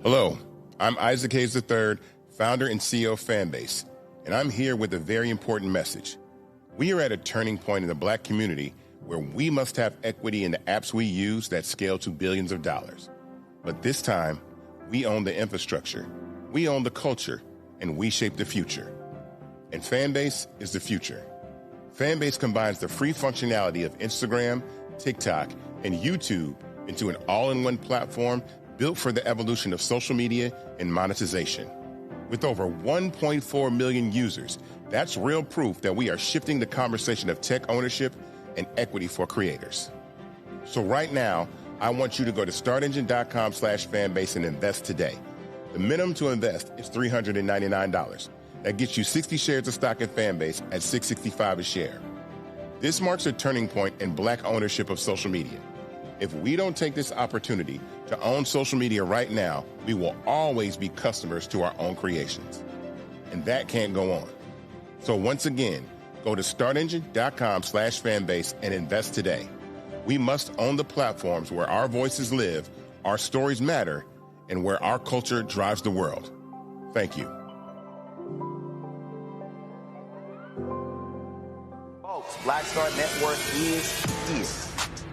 Hello, I'm Isaac Hayes III, founder and CEO of Fanbase, and I'm here with a very important message. We are at a turning point in the Black community where we must have equity in the apps we use that scale to billions of dollars. But this time, we own the infrastructure, we own the culture, and we shape the future. And Fanbase is the future. Fanbase combines the free functionality of Instagram, TikTok, and YouTube into an all-in-one platform built for the evolution of social media and monetization. With over 1.4 million users, that's real proof that we are shifting the conversation of tech ownership and equity for creators. So right now, I want you to go to startengine.com/fanbase and invest today. The minimum to invest is $399. That gets you 60 shares of stock in Fanbase at $665 a share. This marks a turning point in Black ownership of social media. If we don't take this opportunity to own social media right now, we will always be customers to our own creations. And that can't go on. So once again, go to startengine.com/fanbase and invest today. We must own the platforms where our voices live, our stories matter, and where our culture drives the world. Thank you. Folks, Black Star Network is here.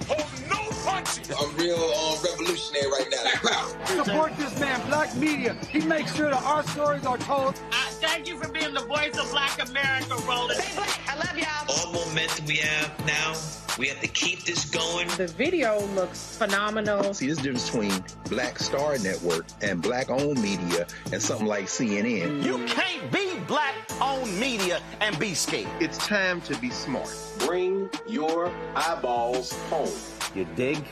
Hold no punches. I'm real revolutionary right now. Support this man, Black Media. He makes sure that our stories are told. Thank you for being the voice of Black America, Roland. Stay Black. I love y'all. All momentum we have now, we have to keep this going. The video looks phenomenal. See, there's a difference between Black Star Network and Black-owned media and something like CNN. You can't be Black-owned media and be scared. It's time to be smart. Bring your eyeballs home. You dig?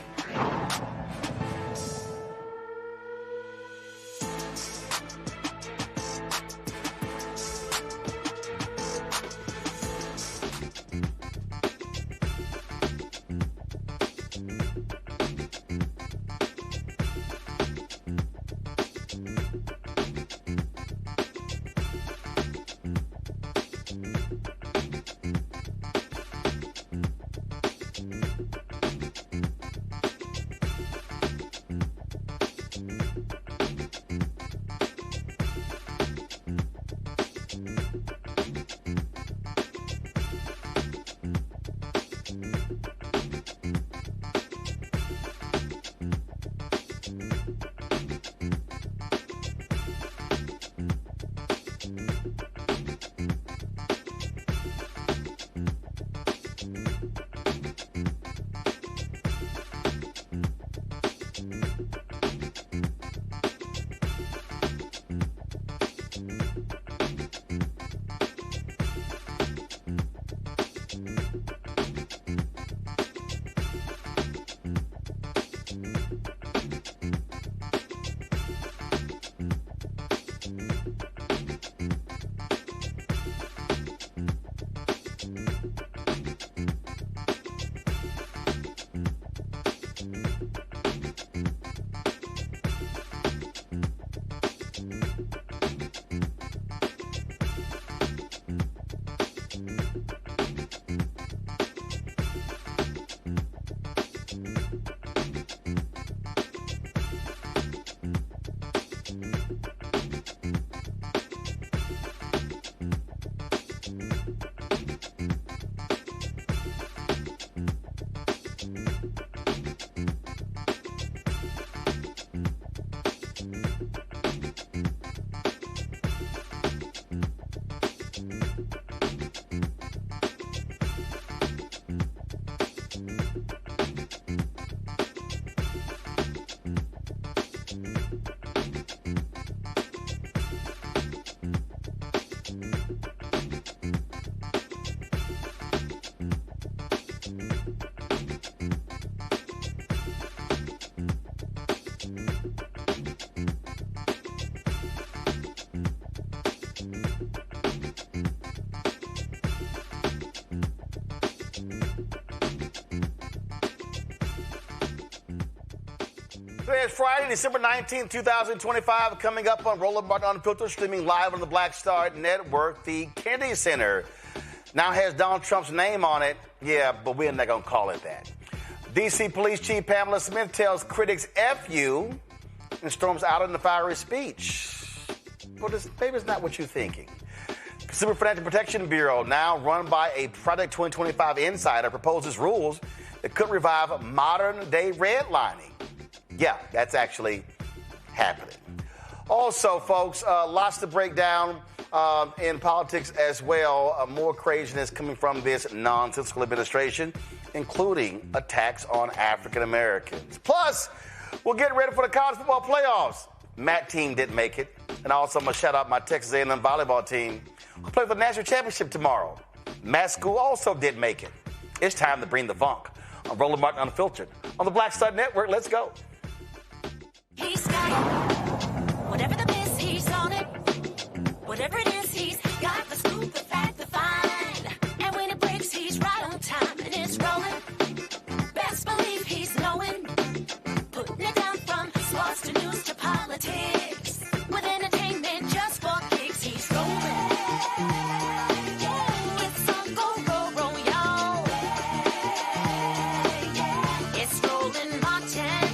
Today is Friday, December 19th, 2025. Coming up on Roland Martin Unfiltered, streaming live on the Black Star Network. The Kennedy Center now has Donald Trump's name on it. Yeah, but we're not going to call it that. D.C. Police Chief Pamela Smith tells critics F you and storms out in the fiery speech. Well, maybe it's not what you're thinking. Consumer Financial Protection Bureau, now run by a Project 2025 insider, proposes rules that could revive modern-day redlining. Yeah, that's actually happening. Also, folks, lots to break down in politics as well. More craziness coming from this nonsensical administration, including attacks on African Americans. Plus, we'll get ready for the college football playoffs. Matt team didn't make it. And also, I'm going to shout out my Texas A&M volleyball team who play for the national championship tomorrow. Matt school also didn't make it. It's time to bring the funk. I'm Roland Martin Unfiltered on the Black Star Network. Let's go. He's got it. Whatever the piss, he's on it. Whatever it is, he's got the scoop, the fact, the find. And when it breaks, he's right on time and it's rolling. Best believe he's knowing. Putting it down from sports to news to politics. With entertainment just for kicks, he's rolling. It's on go, roll, y'all. It's Roland Martin,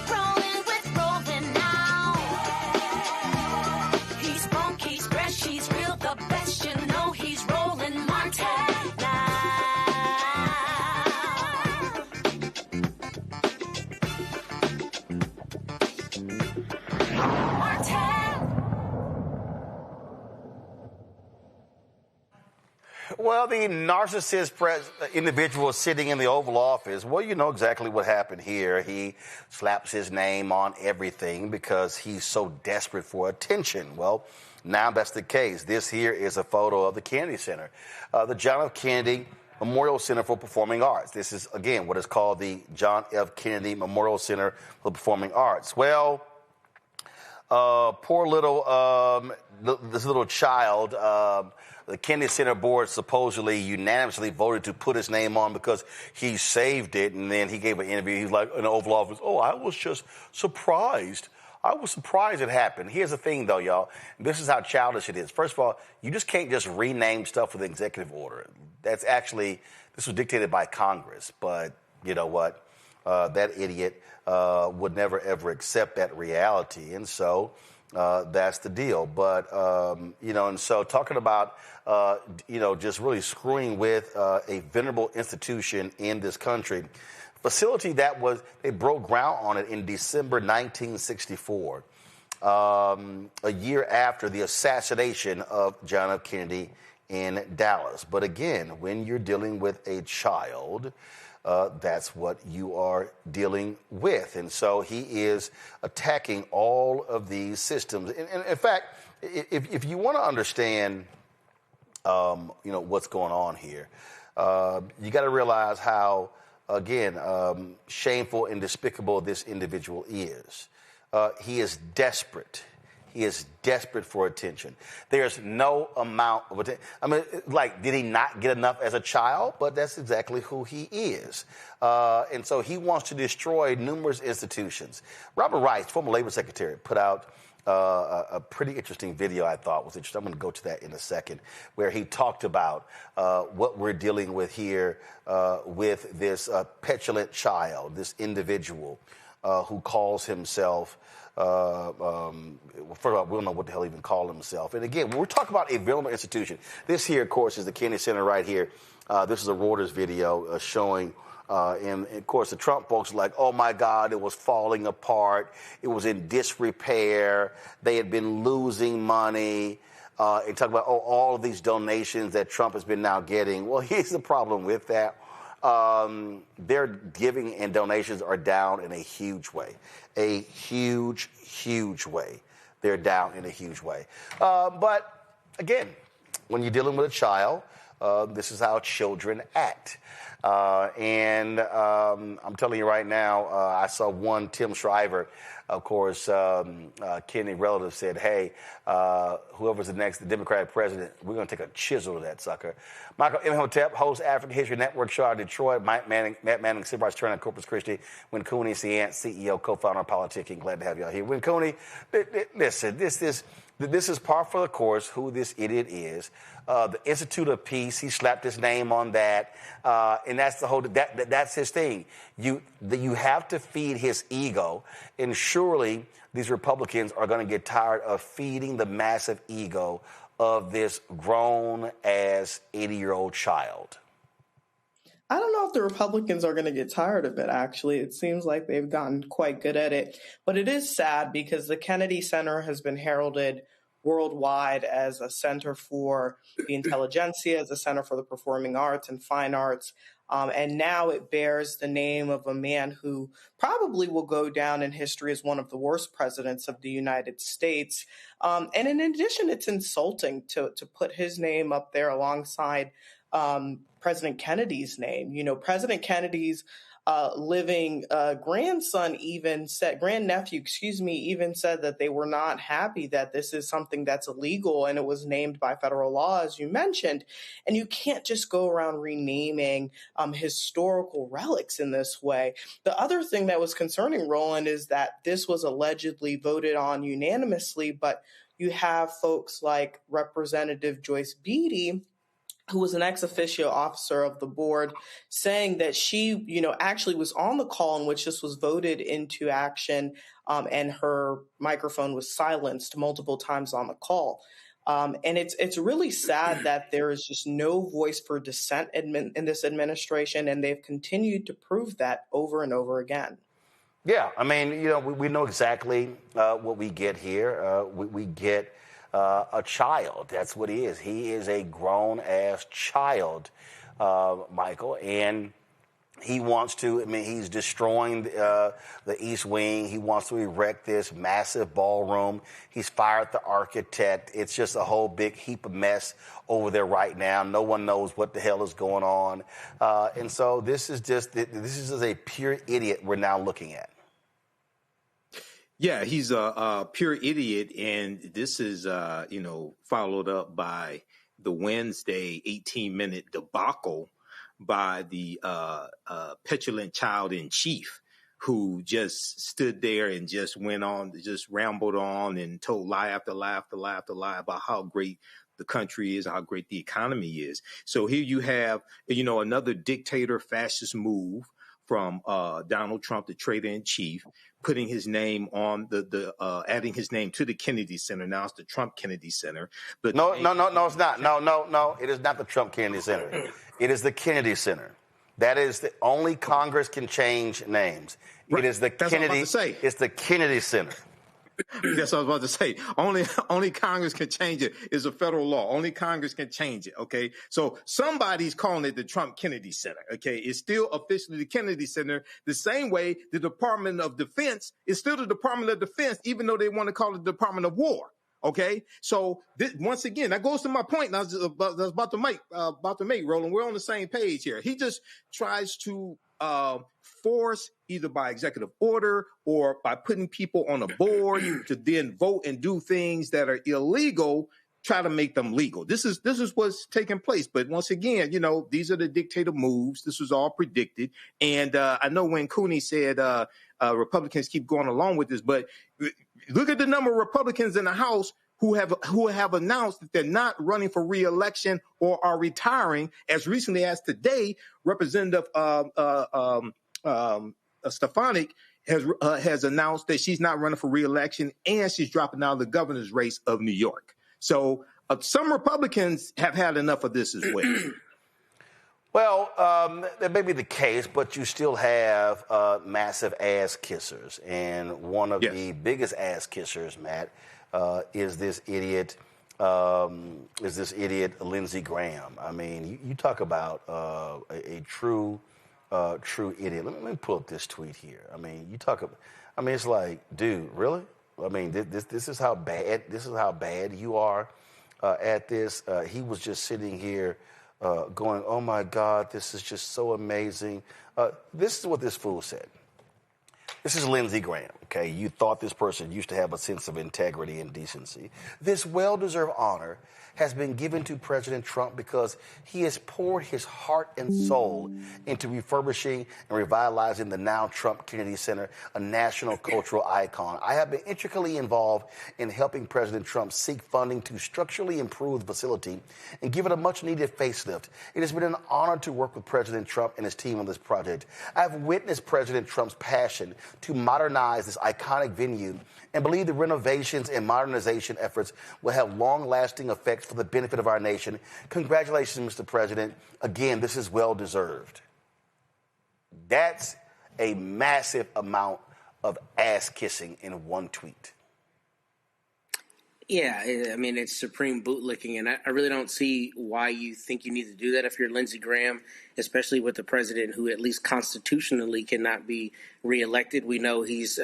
rolling with Roland now. He's funky, he's fresh, he's real, the best, you know he's Roland Martin now. Well, the narcissist individual sitting in the Oval Office, well, you know exactly what happened here. He slaps his name on everything because he's so desperate for attention. Well, now that's the case. This here is a photo of the Kennedy Center, the John F. Kennedy Memorial Center for Performing Arts. This is, again, what is called the John F. Kennedy Memorial Center for Performing Arts. Well, poor little, this little child, the Kennedy Center board supposedly unanimously voted to put his name on because he saved it. And then he gave an interview. He's like, in the Oval Office, I was just surprised. I was surprised it happened. Here's the thing, though, y'all. This is how childish it is. First of all, you just can't just rename stuff with an executive order. This was dictated by Congress. But you know what? That idiot would never, ever accept that reality. And so that's the deal. But, and so talking about, just really screwing with a venerable institution in this country, facility they broke ground on it in December 1964, a year after the assassination of John F. Kennedy in Dallas. But again, when you're dealing with a child, that's what you are dealing with. And so he is attacking all of these systems. And in fact, if you want to understand, what's going on here, you got to realize how, again, shameful and despicable this individual is. He is desperate. He is desperate for attention. There's no amount of attention. I mean, did he not get enough as a child? But that's exactly who he is. And so he wants to destroy numerous institutions. Robert Rice, former labor secretary, put out a pretty interesting video I thought was interesting. I'm going to go to that in a second, where he talked about what we're dealing with here with this petulant child, this individual who calls himself first of all, we don't know what the hell he even called himself. And again, when we're talking about a venerable institution, this here, of course, is the Kennedy Center right here. This is a Reuters video showing, and of course, the Trump folks are like, oh my God, it was falling apart. It was in disrepair. They had been losing money. And talk about, all of these donations that Trump has been now getting. Well, here's the problem with that. Their giving and donations are down in a huge way. A huge, huge way. They're down in a huge way. But again, when you're dealing with a child, this is how children act. And I'm telling you right now, I saw one, Tim Shriver, of course, Kennedy relative said, hey, whoever's the next Democratic president, we're going to take a chisel to that sucker. Michael Imhotep, host African History Network show out of Detroit. Matt Manning, Civil Rights Turner, Corpus Christi. Win Cooney, CEO, co-founder of Politicking. Glad to have y'all here. Win Cooney, listen, this is par for the course who this idiot is. The Institute of Peace, he slapped his name on that, and that's the whole. That's his thing. You have to feed his ego, ensure surely these Republicans are going to get tired of feeding the massive ego of this grown-ass 80-year-old child. I don't know if the Republicans are going to get tired of it, actually. It seems like they've gotten quite good at it. But it is sad because the Kennedy Center has been heralded worldwide as a center for the intelligentsia, as a center for the performing arts and fine arts. And now it bears the name of a man who probably will go down in history as one of the worst presidents of the United States. And in addition, it's insulting to put his name up there alongside President Kennedy's name. You know, President Kennedy's living grandnephew, even said that they were not happy that this is something that's illegal and it was named by federal law, as you mentioned. And you can't just go around renaming historical relics in this way. The other thing that was concerning, Roland, is that this was allegedly voted on unanimously, but you have folks like Representative Joyce Beatty, who was an ex officio officer of the board, saying that she, actually was on the call in which this was voted into action, and her microphone was silenced multiple times on the call. And it's really sad that there is just no voice for dissent in this administration, and they've continued to prove that over and over again. Yeah, I mean, we know exactly what we get here. We get a child. That's what he is. He is a grown-ass child, Michael, and he wants to, he's destroying the East Wing. He wants to erect this massive ballroom. He's fired the architect. It's just a whole big heap of mess over there right now. No one knows what the hell is going on. And so this is just a pure idiot we're now looking at. Yeah, he's a pure idiot, and this is, followed up by the Wednesday 18-minute debacle by the petulant child-in-chief, who just stood there and just went on, just rambled on and told lie after lie after lie after lie about how great the country is, how great the economy is. So here you have, another dictator fascist move from Donald Trump, the traitor-in-chief, putting his name on adding his name to the Kennedy Center. Now it's the Trump Kennedy Center. But no, it's not. No, it is not the Trump Kennedy Center. It is the Kennedy Center. That is the only Congress can change names. Right. It is the Kennedy. It's the Kennedy Center. That's what I was about to say. Only Congress can change it. It's a federal law. Only Congress can change it. Okay. So somebody's calling it the Trump Kennedy Center. Okay. It's still officially the Kennedy Center. The same way the Department of Defense is still the Department of Defense, even though they want to call it the Department of War. Okay. So once again, that goes to my point. I was about to make, Roland. We're on the same page here. He just tries to force, either by executive order or by putting people on a board to then vote and do things that are illegal, try to make them legal. This is what's taking place. But once again, these are the dictator moves. This was all predicted. And I know when Cooney said Republicans keep going along with this, but look at the number of Republicans in the House who have announced that they're not running for re-election or are retiring. As recently as today, Representative Stefanik has announced that she's not running for re-election and she's dropping out of the governor's race of New York. So some Republicans have had enough of this as well. Well, that may be the case, but you still have massive ass kissers. And one of the biggest ass kissers, Matt, is this idiot Lindsey Graham. I mean, you talk about a true idiot. Let me pull up this tweet here. I mean, it's like, dude, really? I mean, this is how bad you are at this. He was just sitting here going, oh my God, this is just so amazing. This is what this fool said. This is Lindsey Graham, okay? You thought this person used to have a sense of integrity and decency. This well-deserved honor has been given to President Trump because he has poured his heart and soul into refurbishing and revitalizing the now Trump Kennedy Center, a national cultural icon. I have been intricately involved in helping President Trump seek funding to structurally improve the facility and give it a much-needed facelift. It has been an honor to work with President Trump and his team on this project. I've witnessed President Trump's passion to modernize this iconic venue and believe the renovations and modernization efforts will have long-lasting effects for the benefit of our nation. Congratulations, Mr. President. Again, this is well-deserved. That's a massive amount of ass-kissing in one tweet. Yeah, I mean, it's supreme bootlicking, and I really don't see why you think you need to do that if you're Lindsey Graham, especially with the president who at least constitutionally cannot be reelected. We know he's,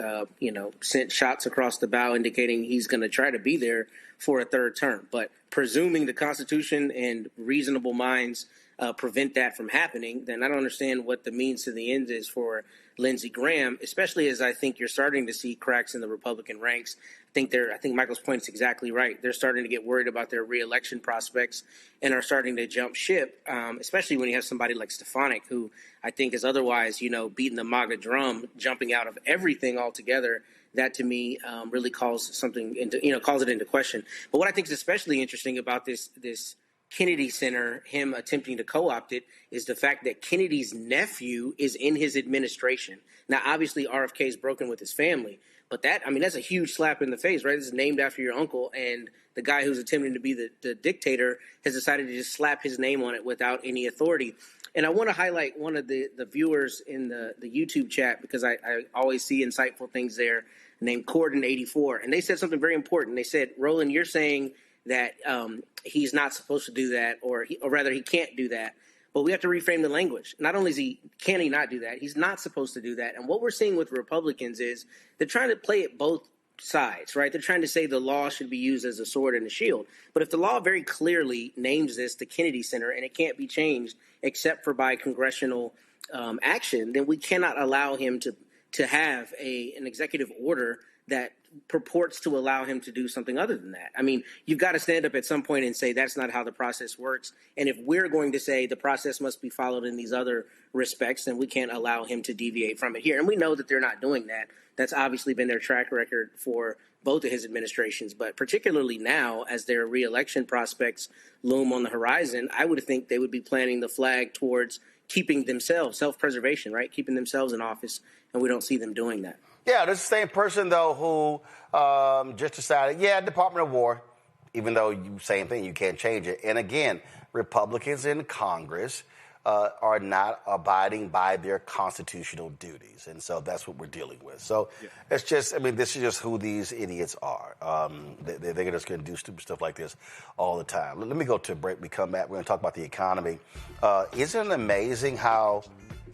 sent shots across the bow indicating he's going to try to be there for a third term. But presuming the Constitution and reasonable minds prevent that from happening, then I don't understand what the means to the end is for Lindsey Graham, especially as I think you're starting to see cracks in the Republican ranks. I think Michael's point is exactly right. They're starting to get worried about their reelection prospects and are starting to jump ship, especially when you have somebody like Stefanik, who I think is otherwise, beating the MAGA drum, jumping out of everything altogether. That to me really calls it into question. But what I think is especially interesting about this Kennedy Center, him attempting to co-opt it, is the fact that Kennedy's nephew is in his administration. Now, obviously, RFK is broken with his family, but that's a huge slap in the face, right? This is named after your uncle, and the guy who's attempting to be the dictator has decided to just slap his name on it without any authority. And I want to highlight one of the viewers in the YouTube chat, because I always see insightful things there, named Corden84, and they said something very important. They said, Roland, you're saying that he's not supposed to do that, or rather he can't do that. But we have to reframe the language. Not only can he not do that, he's not supposed to do that. And what we're seeing with Republicans is they're trying to play it both sides, right? They're trying to say the law should be used as a sword and a shield. But if the law very clearly names this the Kennedy Center and it can't be changed except for by congressional action, then we cannot allow him to have an executive order that purports to allow him to do something other than that. I mean, you've got to stand up at some point and say that's not how the process works. And if we're going to say the process must be followed in these other respects, then we can't allow him to deviate from it here. And we know that they're not doing that. That's obviously been their track record for both of his administrations. But particularly now, as their reelection prospects loom on the horizon, I would think they would be planting the flag towards keeping themselves, self-preservation, right? Keeping themselves in office. And we don't see them doing that. Yeah, this is the same person, though, who just decided, Department of War, even though same thing, you can't change it. And again, Republicans in Congress are not abiding by their constitutional duties. And so that's what we're dealing with. So it's just, this is just who these idiots are. They're just going to do stupid stuff like this all the time. Let me go to a break. We come back. We're going to talk about the economy. Isn't it amazing how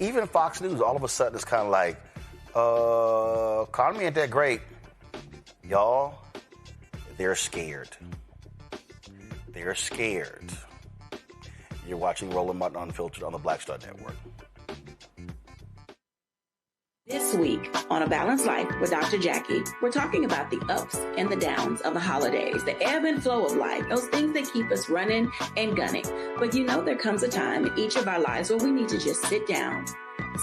even Fox News all of a sudden is kind of like, economy ain't that great. Y'all, they're scared. They're scared. You're watching Roland Martin Unfiltered on the Black Star Network. This week on A Balanced Life with Dr. Jackie, we're talking about the ups and the downs of the holidays, the ebb and flow of life, those things that keep us running and gunning. But there comes a time in each of our lives where we need to just sit down,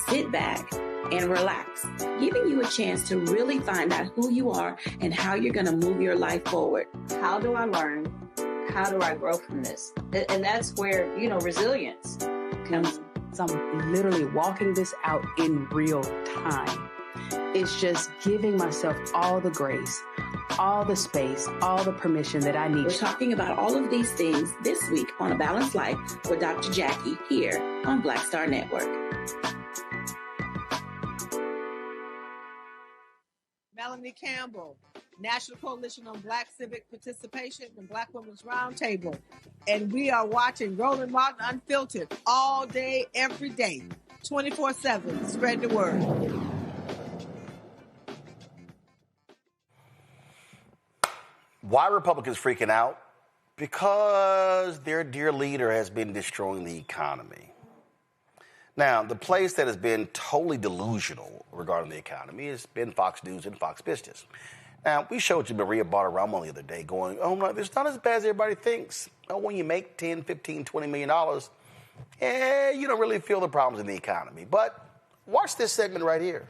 sit back, and relax, giving you a chance to really find out who you are and how you're going to move your life forward. How do I learn? How do I grow from this? And that's where, resilience comes. I'm literally walking this out in real time. It's just giving myself all the grace, all the space, all the permission that I need. We're talking about all of these things this week on A Balanced Life with Dr. Jackie here on Black Star Network. Melanie Campbell, National Coalition on Black Civic Participation and Black Women's Roundtable. And we are watching Roland Martin Unfiltered all day, every day, 24/7. Spread the word. Why are Republicans freaking out? Because their dear leader has been destroying the economy. Now, the place that has been totally delusional regarding the economy has been Fox News and Fox Business. Now, we showed you Maria Bartiromo the other day going, oh, no, it's not as bad as everybody thinks. Oh, when you make $10, $15, $20 million, you don't really feel the problems in the economy. But watch this segment right here.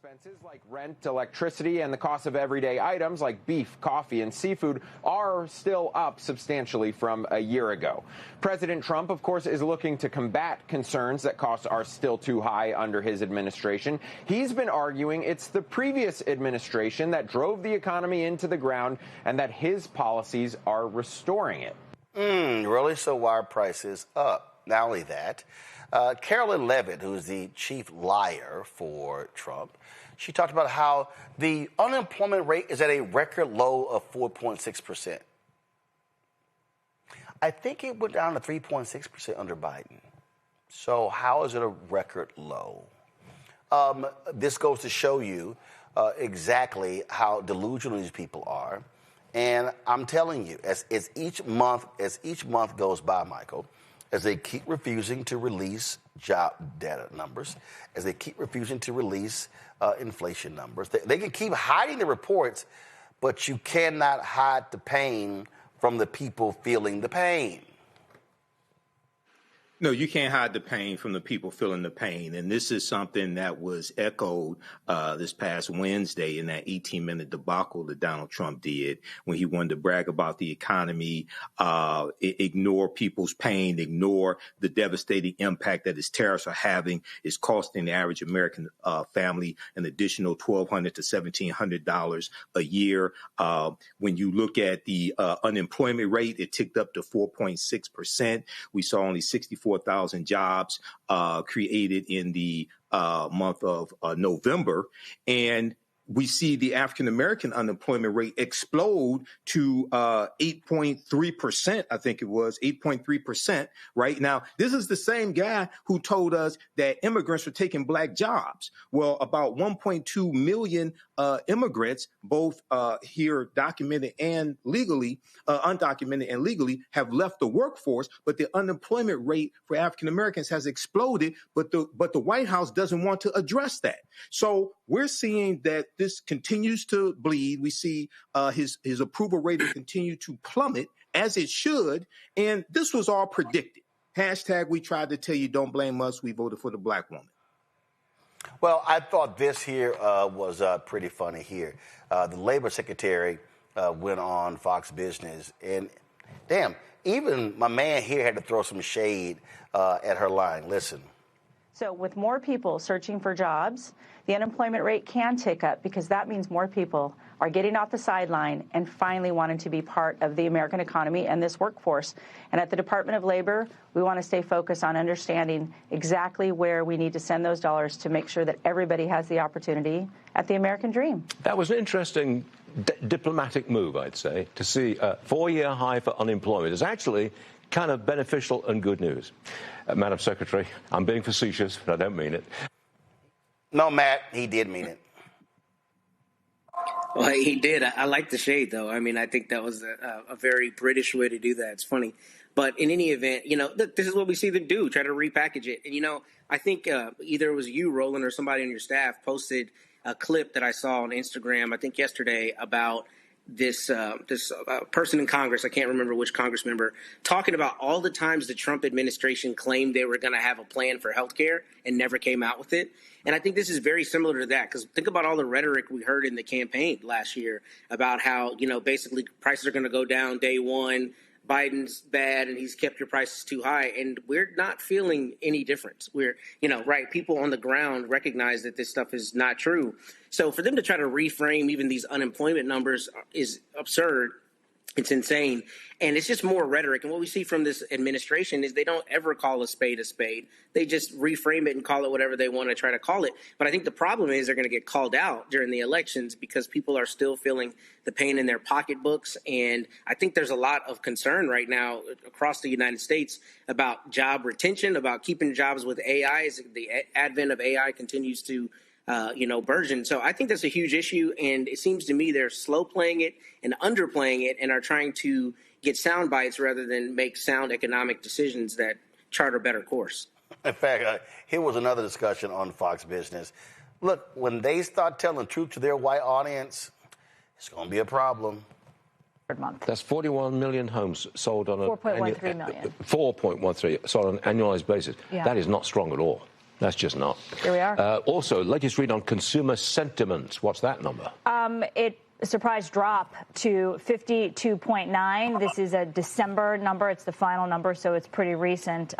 expenses like rent, electricity, and the cost of everyday items like beef, coffee, and seafood are still up substantially from a year ago. President Trump, of course, is looking to combat concerns that costs are still too high under his administration. He's been arguing it's the previous administration that drove the economy into the ground and that his policies are restoring it. Really? So why are prices up? Not only that, Carolyn Levitt, who's the chief liar for Trump, she talked about how the unemployment rate is at a record low of 4.6%. I think it went down to 3.6% under Biden. So how is it a record low? This goes to show you exactly how delusional these people are. And I'm telling you, as each month goes by, Michael, as they keep refusing to release job data numbers, as they keep refusing to release inflation numbers, they can keep hiding the reports, but you cannot hide the pain from the people feeling the pain. No, you can't hide the pain from the people feeling the pain. And this is something that was echoed this past Wednesday in that 18-minute debacle that Donald Trump did when he wanted to brag about the economy, ignore people's pain, ignore the devastating impact that his tariffs are having. It's costing the average American family an additional $1,200 to $1,700 a year. When you look at the unemployment rate, it ticked up to 4.6%. We saw only 64,000 jobs created in the month of November. And we see the African-American unemployment rate explode to 8.3%, I think it was, 8.3%. Right now, this is the same guy who told us that immigrants were taking black jobs. Well, about 1.2 million immigrants, both here documented and legally, undocumented and legally, have left the workforce, but the unemployment rate for African-Americans has exploded, but the White House doesn't want to address that. So we're seeing that this continues to bleed. We see his approval rating continue to plummet, as it should, and this was all predicted. Hashtag we tried to tell you, don't blame us, we voted for the black woman. Well, I thought this here was pretty funny here. The labor secretary went on Fox Business, and damn, even my man here had to throw some shade at her line. Listen. So with more people searching for jobs, the unemployment rate can tick up because that means more people are getting off the sideline and finally wanting to be part of the American economy and this workforce. And at the Department of Labor, we want to stay focused on understanding exactly where we need to send those dollars to make sure that everybody has the opportunity at the American dream. That was an interesting diplomatic move, I'd say, to see a 4-year high for unemployment. It's actually kind of beneficial and good news. Madam Secretary, I'm being facetious, but I don't mean it. No, Matt, he did mean it. Well, he did. I like the shade, though. I mean, I think that was a very British way to do that. It's funny. But in any event, this is what we see them do, try to repackage it. And, I think either it was you, Roland, or somebody on your staff posted a clip that I saw on Instagram, I think yesterday, about this person in Congress, I can't remember which Congress member, talking about all the times the Trump administration claimed they were going to have a plan for health care and never came out with it. And I think this is very similar to that, because think about all the rhetoric we heard in the campaign last year about how, basically prices are going to go down day one. Biden's bad and he's kept your prices too high. And we're not feeling any difference. We're, right, people on the ground recognize that this stuff is not true. So for them to try to reframe even these unemployment numbers is absurd. It's insane. And it's just more rhetoric. And what we see from this administration is they don't ever call a spade a spade. They just reframe it and call it whatever they want to try to call it. But I think the problem is they're going to get called out during the elections because people are still feeling the pain in their pocketbooks. And I think there's a lot of concern right now across the United States about job retention, about keeping jobs with AI as the advent of AI continues to burgeon. So I think that's a huge issue. And it seems to me they're slow playing it and underplaying it and are trying to get sound bites rather than make sound economic decisions that chart a better course. In fact, here was another discussion on Fox Business. Look, when they start telling truth to their white audience, it's going to be a problem. Month. That's 41 million homes sold on 4.13 million. 4.13 sold on an annualized basis. Yeah. That is not strong at all. That's just not. Here we are. Also, latest read on consumer sentiment. What's that number? A surprise drop to 52.9. This is a December number. It's the final number, so it's pretty recent.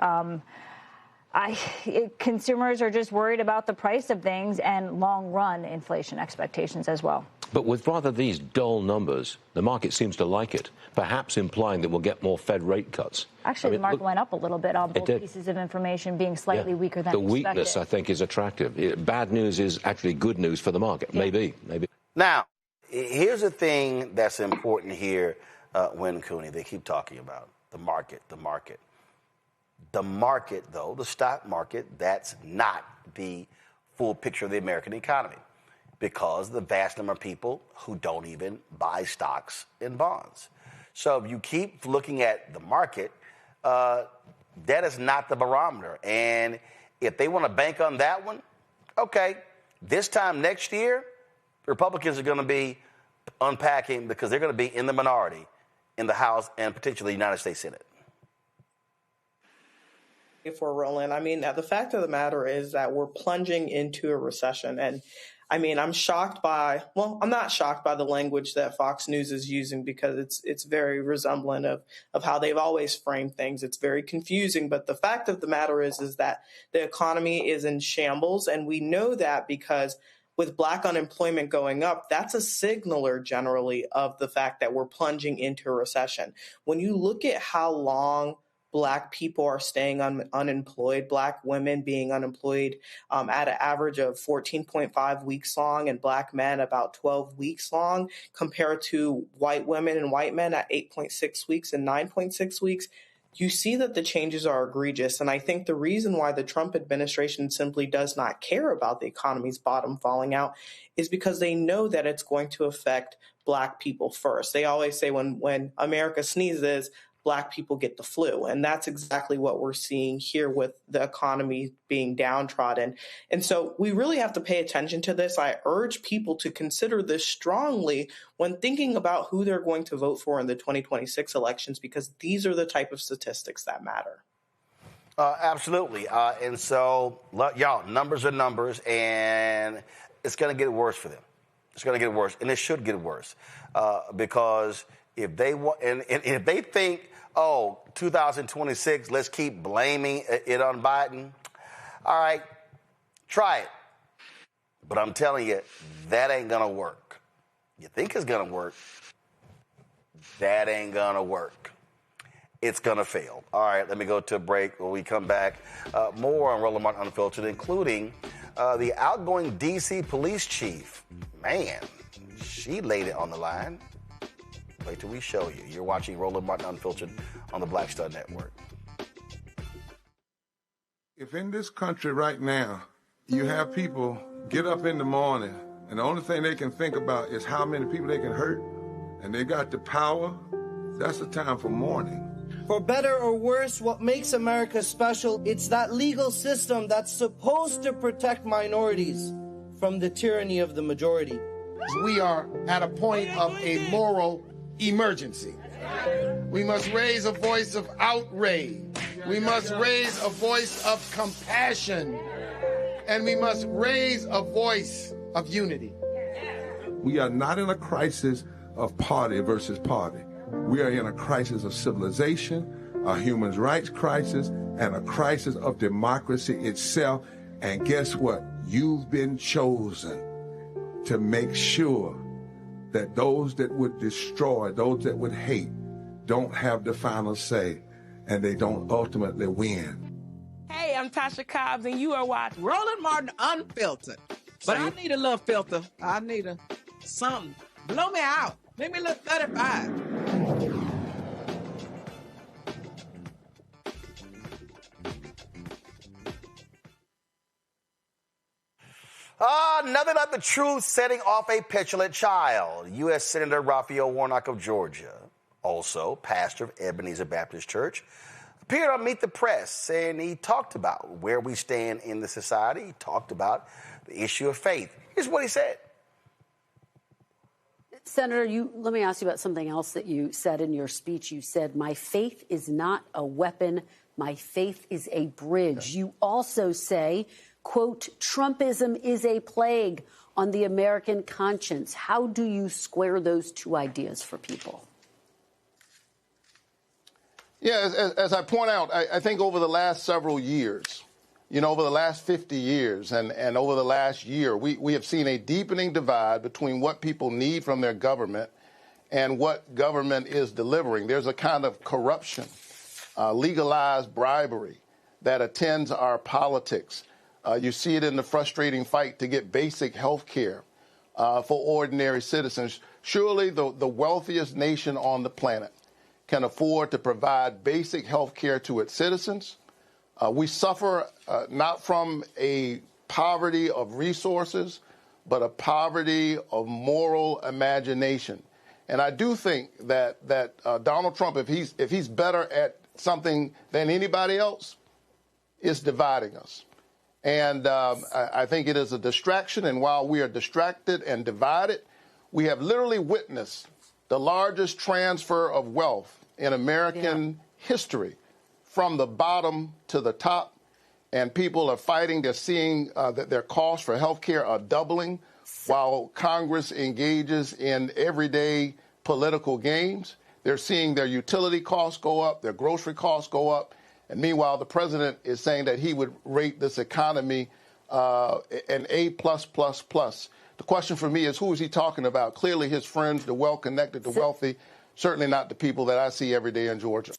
Consumers are just worried about the price of things and long-run inflation expectations as well. But with rather these dull numbers, the market seems to like it, perhaps implying that we'll get more Fed rate cuts. Actually, the market went up a little bit on both pieces of information being slightly weaker than expected. The weakness, I think, is attractive. Bad news is actually good news for the market. Yeah. Maybe. Now, here's the thing that's important here, Win Cooney, they keep talking about the market. The market, though, the stock market, that's not the full picture of the American economy, because the vast number of people who don't even buy stocks and bonds. So if you keep looking at the market, that is not the barometer. And if they want to bank on that one, okay, this time next year, Republicans are going to be unpacking because they're going to be in the minority in the House and potentially the United States Senate. For Roland, I mean, the fact of the matter is that we're plunging into a recession. And I mean, I'm not shocked by the language that Fox News is using, because it's very resemblant of how they've always framed things. It's very confusing. But the fact of the matter is that the economy is in shambles. And we know that because with Black unemployment going up, that's a signaler generally of the fact that we're plunging into a recession. When you look at how long Black people are staying unemployed, Black women being unemployed at an average of 14.5 weeks long, and Black men about 12 weeks long, compared to white women and white men at 8.6 weeks and 9.6 weeks, you see that the changes are egregious. And I think the reason why the Trump administration simply does not care about the economy's bottom falling out is because they know that it's going to affect Black people first. They always say when America sneezes, Black people get the flu. And that's exactly what we're seeing here with the economy being downtrodden. And so we really have to pay attention to this. I urge people to consider this strongly when thinking about who they're going to vote for in the 2026 elections, because these are the type of statistics that matter. Absolutely. And so, y'all, numbers are numbers, and it's going to get worse for them. It's going to get worse, and it should get worse, because if they want, and if they think, 2026, let's keep blaming it on Biden. All right, try it. But I'm telling you, that ain't going to work. You think it's going to work. That ain't going to work. It's going to fail. All right, let me go to a break. When we come back, more on Roland Martin Unfiltered, including the outgoing D.C. police chief. Man, she laid it on the line. Wait till we show you. You're watching Roland Martin Unfiltered on the Black Star Network. If in this country right now, you have people get up in the morning and the only thing they can think about is how many people they can hurt, and they got the power, that's the time for mourning. For better or worse, what makes America special, it's that legal system that's supposed to protect minorities from the tyranny of the majority. We are at a point of a moral emergency. We must raise a voice of outrage. We must raise a voice of compassion. And we must raise a voice of unity. We are not in a crisis of party versus party. We are in a crisis of civilization, a human rights crisis, and a crisis of democracy itself. And guess what? You've been chosen to make sure that those that would destroy, those that would hate, don't have the final say, and they don't ultimately win. Hey, I'm Tasha Cobbs, and you are watching Roland Martin Unfiltered. But I need a little filter. I need something. Blow me out. Make me look 35. Nothing but the truth setting off a petulant child. U.S. Senator Raphael Warnock of Georgia, also pastor of Ebenezer Baptist Church, appeared on Meet the Press, and he talked about where we stand in the society. He talked about the issue of faith. Here's what he said. Senator, let me ask you about something else that you said in your speech. You said, my faith is not a weapon. My faith is a bridge. You also say quote, Trumpism is a plague on the American conscience. How do you square those two ideas for people? Yeah, as I point out, I think over the last several years, over the last 50 years and over the last year, we have seen a deepening divide between what people need from their government and what government is delivering. There's a kind of corruption, legalized bribery that attends our politics. You see it in the frustrating fight to get basic health care for ordinary citizens. Surely the wealthiest nation on the planet can afford to provide basic health care to its citizens. We suffer not from a poverty of resources, but a poverty of moral imagination. And I do think that Donald Trump, if he's better at something than anybody else, is dividing us. And I think it is a distraction. And while we are distracted and divided, we have literally witnessed the largest transfer of wealth in American history from the bottom to the top. And people are fighting. They're seeing that their costs for health care are doubling while Congress engages in everyday political games. They're seeing their utility costs go up, their grocery costs go up. And meanwhile, the president is saying that he would rate this economy an A+++. The question for me is, who is he talking about? Clearly his friends, the well-connected, the wealthy, certainly not the people that I see every day in Georgia.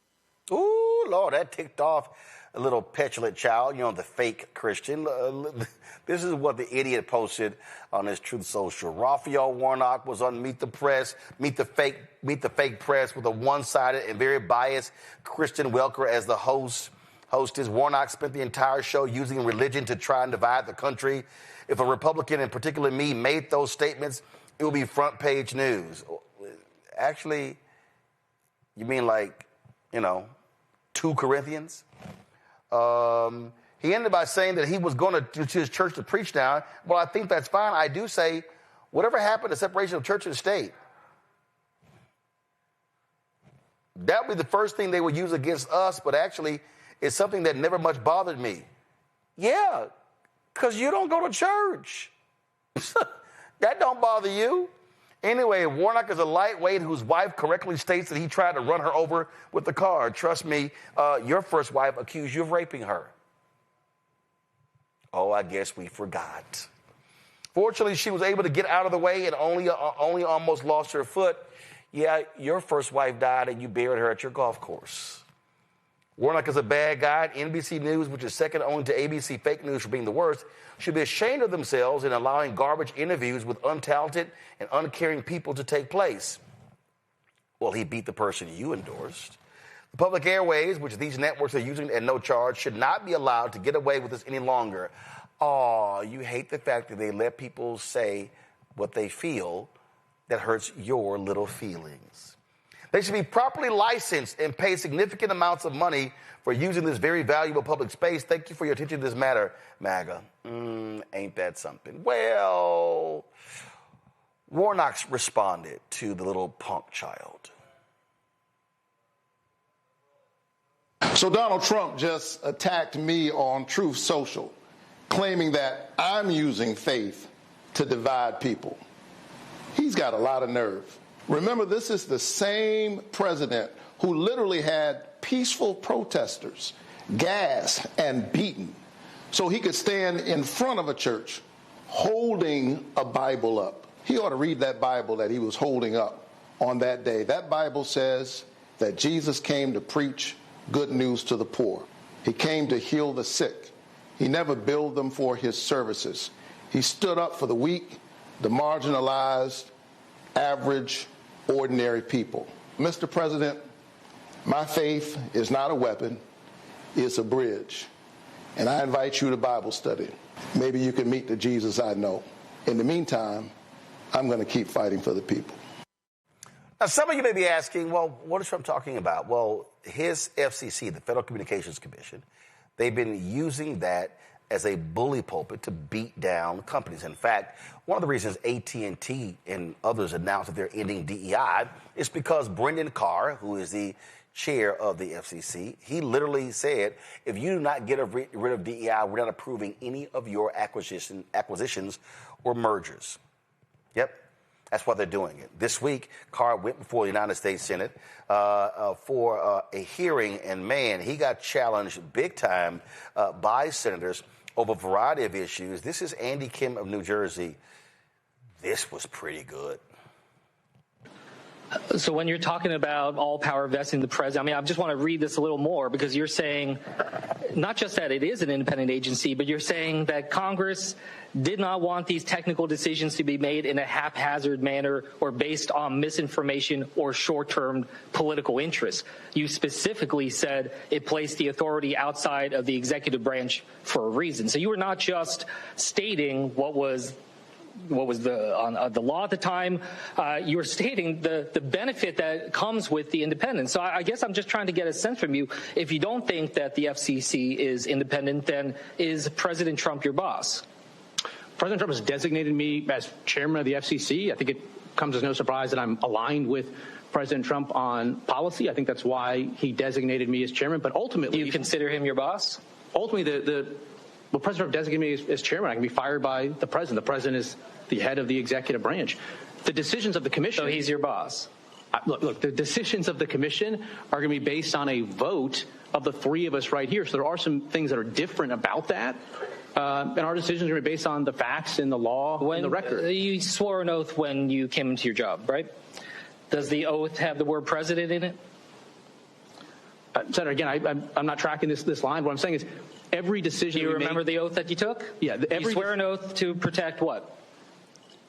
Ooh, Lord, that ticked off a little petulant child, the fake Christian. This is what the idiot posted on his Truth Social. Raphael Warnock was on Meet the Fake Press with a one-sided and very biased Christian Welker as the hostess. Warnock spent the entire show using religion to try and divide the country. If a Republican, in particular me, made those statements, it would be front page news. Actually, you mean 2 Corinthians? He ended by saying that he was going to his church to preach now. Well, I think that's fine. I do say, whatever happened to separation of church and state? That would be the first thing they would use against us, but actually it's something that never much bothered me. Yeah, because you don't go to church. That don't bother you. Anyway, Warnock is a lightweight whose wife correctly states that he tried to run her over with the car. Trust me, your first wife accused you of raping her. Oh, I guess we forgot. Fortunately, she was able to get out of the way and only almost lost her foot. Yeah, your first wife died and you buried her at your golf course. Warnock is a bad guy. NBC News, which is second only to ABC fake news for being the worst, should be ashamed of themselves in allowing garbage interviews with untalented and uncaring people to take place. Well, he beat the person you endorsed. The public airways, which these networks are using at no charge, should not be allowed to get away with this any longer. Oh, you hate the fact that they let people say what they feel that hurts your little feelings. They should be properly licensed and pay significant amounts of money for using this very valuable public space. Thank you for your attention to this matter, MAGA. Ain't that something? Well, Warnock's responded to the little punk child. So Donald Trump just attacked me on Truth Social, claiming that I'm using faith to divide people. He's got a lot of nerve. Remember, this is the same president who literally had peaceful protesters gassed and beaten so he could stand in front of a church holding a Bible up. He ought to read that Bible that he was holding up on that day. That Bible says that Jesus came to preach good news to the poor. He came to heal the sick. He never billed them for his services. He stood up for the weak, the marginalized, average, ordinary people. Mr. President, my faith is not a weapon, it's a bridge. And I invite you to Bible study. Maybe you can meet the Jesus I know. In the meantime, I'm going to keep fighting for the people. Now, some of you may be asking, well, what is Trump talking about? Well, his FCC, the Federal Communications Commission, they've been using that as a bully pulpit to beat down companies. In fact, one of the reasons AT&T and others announced that they're ending DEI is because Brendan Carr, who is the chair of the FCC. He literally said, if you do not get rid of DEI, we're not approving any of your acquisitions or mergers. Yep, that's why they're doing it. This week, Carr went before the United States Senate for a hearing, and man, he got challenged big time by senators over a variety of issues. This is Andy Kim of New Jersey. This was pretty good. So when you're talking about all power vested in the president, I mean, I just want to read this a little more, because you're saying not just that it is an independent agency, but you're saying that Congress did not want these technical decisions to be made in a haphazard manner or based on misinformation or short-term political interests. You specifically said it placed the authority outside of the executive branch for a reason. So you were not just stating what was the law at the time. You were stating the benefit that comes with the independence. So I guess I'm just trying to get a sense from you. If you don't think that the FCC is independent, then is President Trump your boss? President Trump has designated me as chairman of the FCC. I think it comes as no surprise that I'm aligned with President Trump on policy. I think that's why he designated me as chairman. But ultimately, do you consider him your boss? Ultimately, well, President Trump designated me as chairman. I can be fired by the president. The president is the head of the executive branch. The decisions of the commission. So he's your boss. Look, the decisions of the commission are going to be based on a vote of the three of us right here. So there are some things that are different about that. And our decisions are going to be based on the facts and the law and the record. You swore an oath when you came into your job, right? Does the oath have the word president in it? Senator, again, I'm not tracking this line. What I'm saying is every decision. Do you remember the oath that you took? Yeah. You swear an oath to protect what?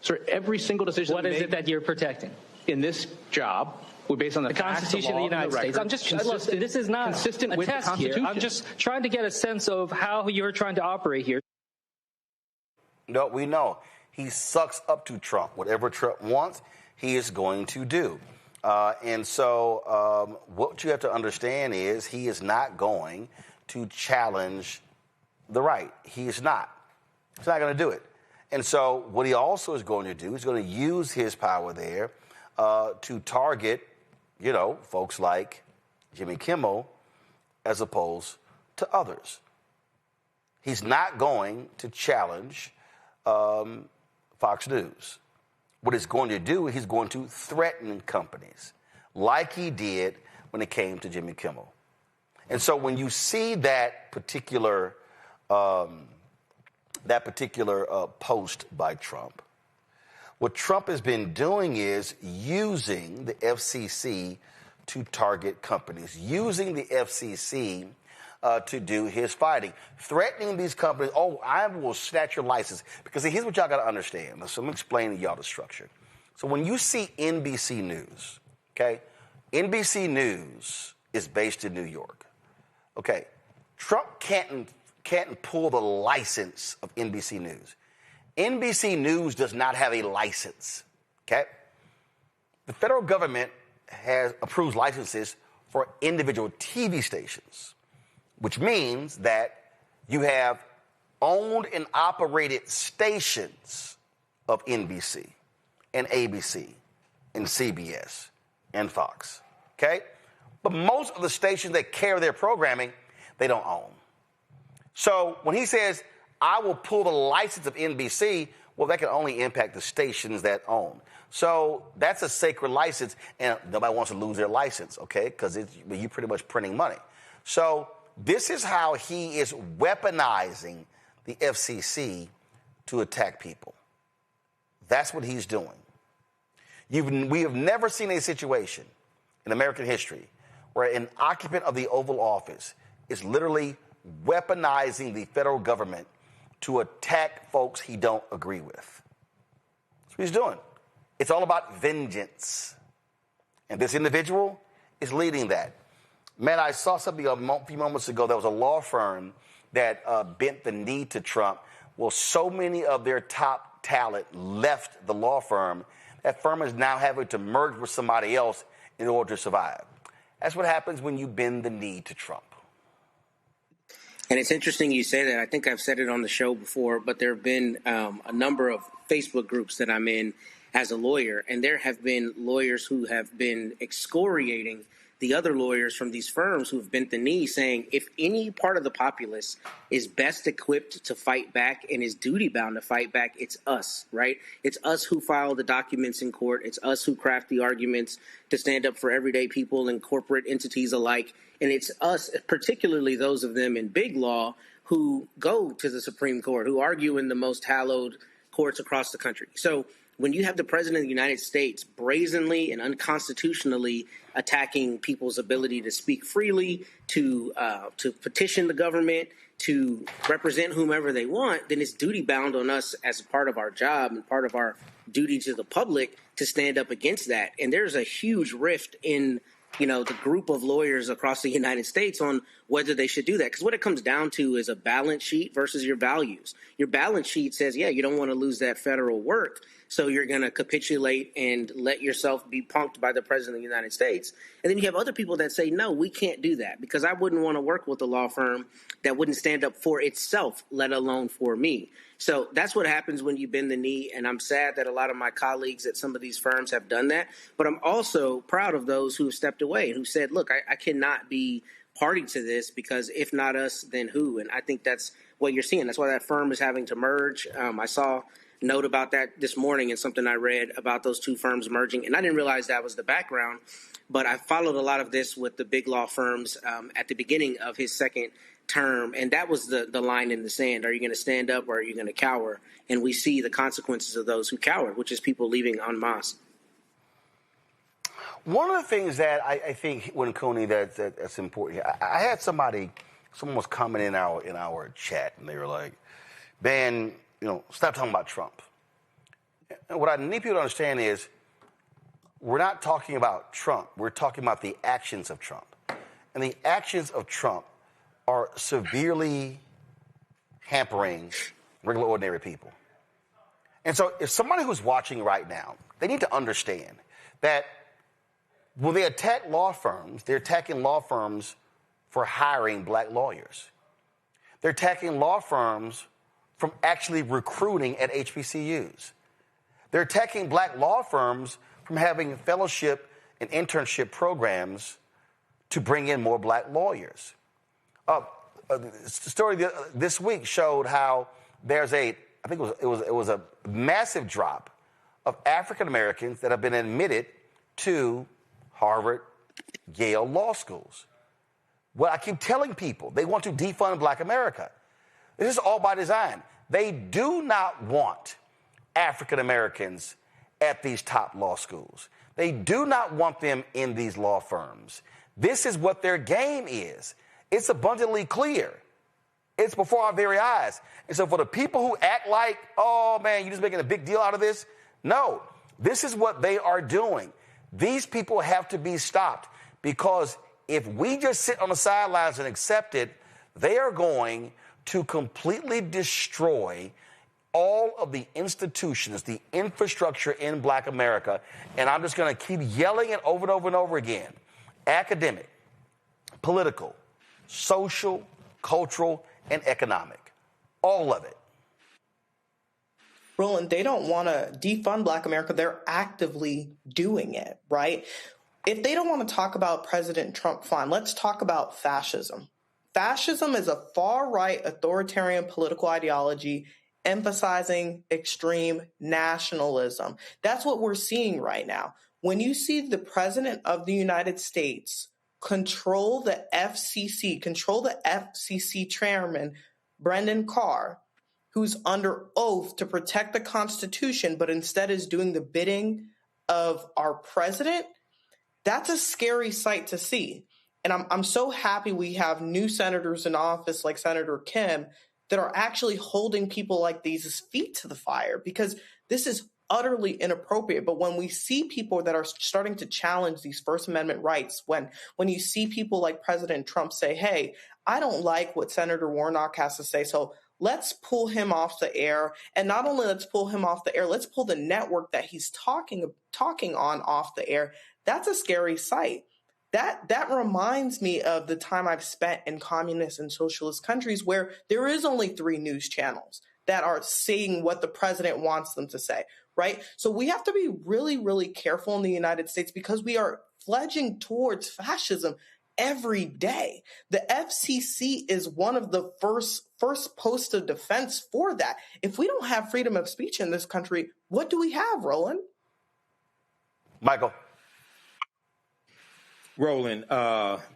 Sir, every single decision. What is it that you're protecting? In this job, we're based on the Constitution of the United States. I'm just listen, this is not consistent a with test the Constitution. here. I'm just trying to get a sense of how you're trying to operate here. No, we know he sucks up to Trump. Whatever Trump wants, he is going to do. And so what you have to understand is he is not going to challenge the right. He is not. He's not going to do it. And so what he also is going to do is going to use his power there to target, folks like Jimmy Kimmel as opposed to others. He's not going to challenge Fox News. What he's going to do, he's going to threaten companies like he did when it came to Jimmy Kimmel. And so when you see that particular post by Trump, what Trump has been doing is using the FCC to target companies, using the FCC to do his fighting, threatening these companies. Oh, I will snatch your license. Because here's what y'all got to understand. So let me explain to y'all the structure. So when you see NBC News, okay, NBC News is based in New York. Okay, Trump can't pull the license of NBC News. NBC News does not have a license, okay? The federal government approves licenses for individual TV stations, which means that you have owned and operated stations of NBC and ABC and CBS and Fox, okay? But most of the stations that carry their programming, they don't own. So when he says, I will pull the license of NBC, well, that can only impact the stations that own. So that's a sacred license, and nobody wants to lose their license, okay, because you're pretty much printing money. So this is how he is weaponizing the FCC to attack people. That's what he's doing. We have never seen a situation in American history where an occupant of the Oval Office is literally weaponizing the federal government to attack folks he don't agree with. That's what he's doing. It's all about vengeance. And this individual is leading that. Man, I saw something a few moments ago. There was a law firm that bent the knee to Trump. Well, so many of their top talent left the law firm. That firm is now having to merge with somebody else in order to survive. That's what happens when you bend the knee to Trump. And it's interesting you say that. I think I've said it on the show before, but there have been a number of Facebook groups that I'm in as a lawyer, and there have been lawyers who have been excoriating the other lawyers from these firms who've bent the knee, saying if any part of the populace is best equipped to fight back and is duty bound to fight back, it's us, right? It's us who file the documents in court. It's us who craft the arguments to stand up for everyday people and corporate entities alike. And it's us, particularly those of them in big law, who go to the Supreme Court, who argue in the most hallowed courts across the country. So when you have the president of the United States brazenly and unconstitutionally attacking people's ability to speak freely, to petition the government, to represent whomever they want, then it's duty bound on us as part of our job and part of our duty to the public to stand up against that. And there's a huge rift in the group of lawyers across the United States on whether they should do that. Because what it comes down to is a balance sheet versus your values. Your balance sheet says, yeah, you don't want to lose that federal work, so you're going to capitulate and let yourself be punked by the president of the United States. And then you have other people that say, no, we can't do that because I wouldn't want to work with a law firm that wouldn't stand up for itself, let alone for me. So that's what happens when you bend the knee, and I'm sad that a lot of my colleagues at some of these firms have done that. But I'm also proud of those who have stepped away and who said, look, I cannot be party to this because if not us, then who? And I think that's what you're seeing. That's why that firm is having to merge. I saw a note about that this morning in something I read about those two firms merging, and I didn't realize that was the background. But I followed a lot of this with the big law firms at the beginning of his second term, and that was the line in the sand. Are you going to stand up or are you going to cower? And we see the consequences of those who cowered, which is people leaving en masse. One of the things that I think, when Cooney, that's important here, I had someone was commenting in our chat, and they were like, Ben, stop talking about Trump. And what I need people to understand is we're not talking about Trump. We're talking about the actions of Trump. And the actions of Trump are severely hampering regular, ordinary people. And so if somebody who's watching right now, they need to understand that when they attack law firms, they're attacking law firms for hiring black lawyers. They're attacking law firms from actually recruiting at HBCUs. They're attacking black law firms from having fellowship and internship programs to bring in more black lawyers. The story this week showed how there's I think it was a massive drop of African Americans that have been admitted to Harvard, Yale law schools. Well, I keep telling people they want to defund Black America. This is all by design. They do not want African Americans at these top law schools. They do not want them in these law firms. This is what their game is. It's abundantly clear. It's before our very eyes. And so for the people who act like, oh, man, you're just making a big deal out of this, no, this is what they are doing. These people have to be stopped because if we just sit on the sidelines and accept it, they are going to completely destroy all of the institutions, the infrastructure in Black America. And I'm just going to keep yelling it over and over and over again. Academic, political, social, cultural, and economic. All of it. Roland, they don't want to defund Black America. They're actively doing it, right? If they don't want to talk about President Trump, fine. Let's talk about fascism. Fascism is a far-right authoritarian political ideology emphasizing extreme nationalism. That's what we're seeing right now. When you see the President of the United States control the FCC chairman, Brendan Carr, who's under oath to protect the Constitution, but instead is doing the bidding of our president, that's a scary sight to see. And I'm so happy we have new senators in office like Senator Kim that are actually holding people like these feet to the fire, because this is utterly inappropriate. But when we see people that are starting to challenge these First Amendment rights, when you see people like President Trump say, hey, I don't like what Senator Warnock has to say, so let's pull him off the air. And not only let's pull him off the air, let's pull the network that he's talking on off the air. That's a scary sight. That reminds me of the time I've spent in communist and socialist countries where there is only 3 news channels that are saying what the president wants them to say, right? So we have to be really, really careful in the United States because we are fledging towards fascism every day. The FCC is one of the first posts of defense for that. If we don't have freedom of speech in this country, what do we have, Roland? Michael. Roland,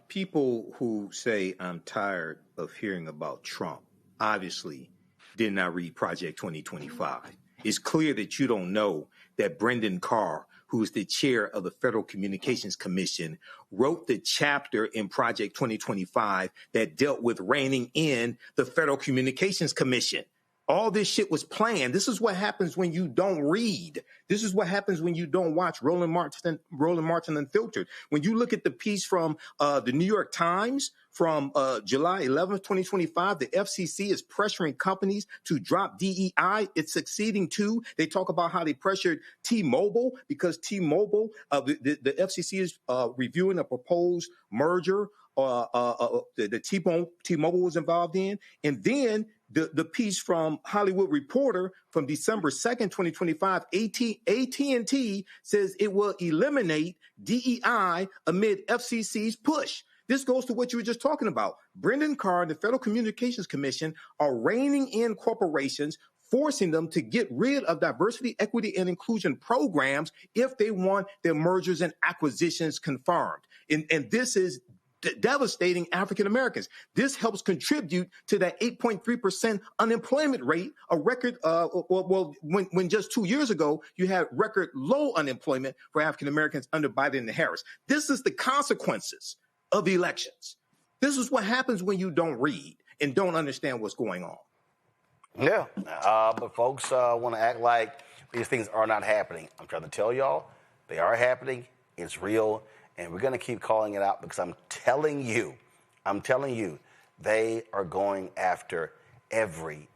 people who say I'm tired of hearing about Trump obviously did not read Project 2025. It's clear that you don't know that Brendan Carr, who is the chair of the Federal Communications Commission, wrote the chapter in Project 2025 that dealt with reining in the Federal Communications Commission. All this shit was planned. This is what happens when you don't read. This is what happens when you don't watch Roland Martin Unfiltered. When you look at the piece from the New York Times from July 11th, 2025, the FCC is pressuring companies to drop DEI. It's succeeding too. They talk about how they pressured T-Mobile because T-Mobile, the FCC is reviewing a proposed merger that T-Mobile was involved in. And then the piece from Hollywood Reporter from December 2nd, 2025, AT&T says it will eliminate DEI amid FCC's push. This goes to what you were just talking about. Brendan Carr and the Federal Communications Commission are reining in corporations, forcing them to get rid of diversity, equity, and inclusion programs if they want their mergers and acquisitions confirmed. And this is devastating African Americans. This helps contribute to that 8.3% unemployment rate, a record, when just 2 years ago, you had record low unemployment for African Americans under Biden and Harris. This is the consequences of elections. This is what happens when you don't read and don't understand what's going on. Yeah, but folks want to act like these things are not happening. I'm trying to tell y'all, they are happening. It's real. And we're going to keep calling it out because I'm telling you, they are going after every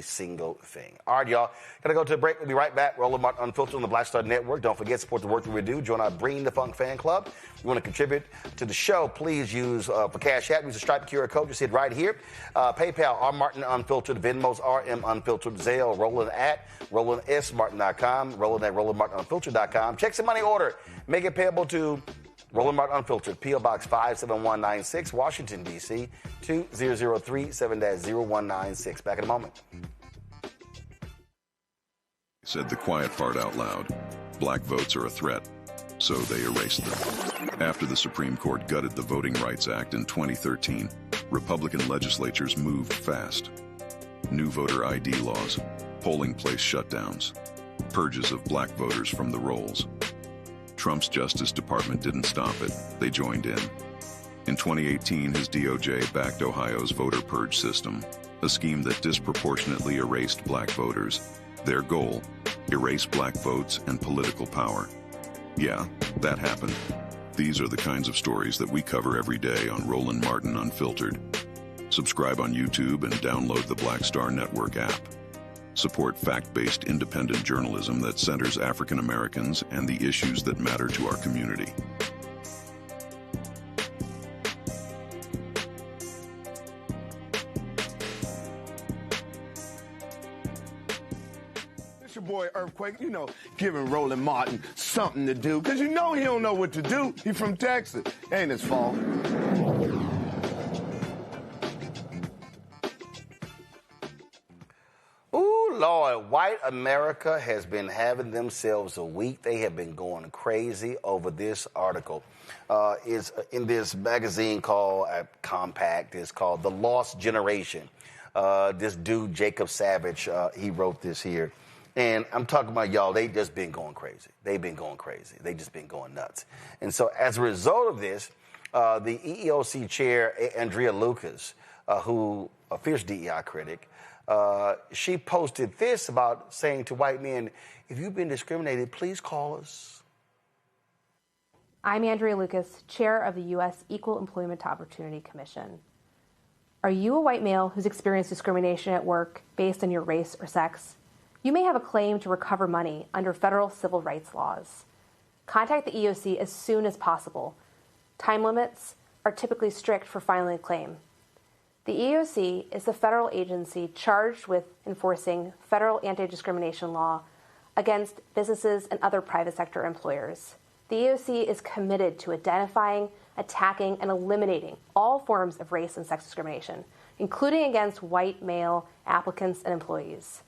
single thing. All right, y'all. Got to go to a break. We'll be right back. Roland Martin Unfiltered on the Black Star Network. Don't forget, support the work that we do. Join our Bring the Funk fan club. If you want to contribute to the show, please use for Cash App. Use the Stripe QR code. You see it right here. PayPal, R Martin Unfiltered. Venmo's RM Unfiltered. Zelle, Roland at RolandSMartin.com. Roland at RolandMartinUnfiltered.com. Check some money order. Make it payable to Roland Martin Unfiltered, P.O. Box 57196, Washington, D.C., 20037-0196. Back in a moment. Said the quiet part out loud. Black votes are a threat, so they erased them. After the Supreme Court gutted the Voting Rights Act in 2013, Republican legislatures moved fast. New voter ID laws, polling place shutdowns, purges of black voters from the rolls. Trump's Justice Department didn't stop it. They joined in. In 2018, his DOJ backed Ohio's voter purge system, a scheme that disproportionately erased black voters. Their goal, erase black votes and political power. Yeah, that happened. These are the kinds of stories that we cover every day on Roland Martin Unfiltered. Subscribe on YouTube and download the Black Star Network app. Support fact-based independent journalism that centers African Americans and the issues that matter to our community. It's your boy Earthquake, giving Roland Martin something to do, because he don't know what to do. He's from Texas. Ain't his fault. Lord, white America has been having themselves a week. They have been going crazy over this article. It's in this magazine called Compact. It's called The Lost Generation. This dude, Jacob Savage, he wrote this here. And I'm talking about y'all, they just been going crazy. They've been going crazy. They just been going nuts. And so as a result of this, the EEOC chair, Andrea Lucas, who a fierce DEI critic, she posted this about saying to white men, if you've been discriminated, please call us. I'm Andrea Lucas, chair of the U.S. Equal Employment Opportunity Commission. Are you a white male who's experienced discrimination at work based on your race or sex? You may have a claim to recover money under federal civil rights laws. Contact the EEOC as soon as possible. Time limits are typically strict for filing a claim. The EEOC is the federal agency charged with enforcing federal anti-discrimination law against businesses and other private sector employers. The EEOC is committed to identifying, attacking, and eliminating all forms of race and sex discrimination, including against white male applicants and employees.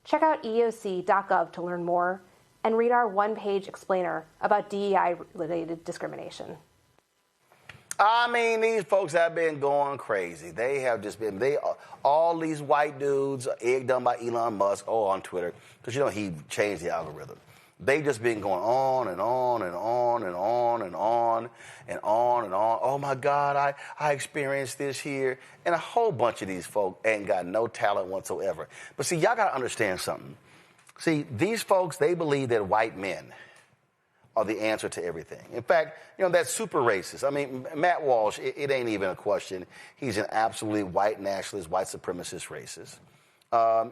Check out EEOC.gov to learn more and read our one-page explainer about DEI-related discrimination. I mean, these folks have been going crazy. They have just been, all these white dudes, egged on by Elon Musk, on Twitter, because, he changed the algorithm. They've just been going on and on and on and on and on and on and on. Oh, my God, I experienced this here. And a whole bunch of these folk ain't got no talent whatsoever. But see, y'all got to understand something. See, these folks, they believe that white men are the answer to everything. In fact, that's super racist. I mean, Matt Walsh, it ain't even a question. He's an absolutely white nationalist, white supremacist racist.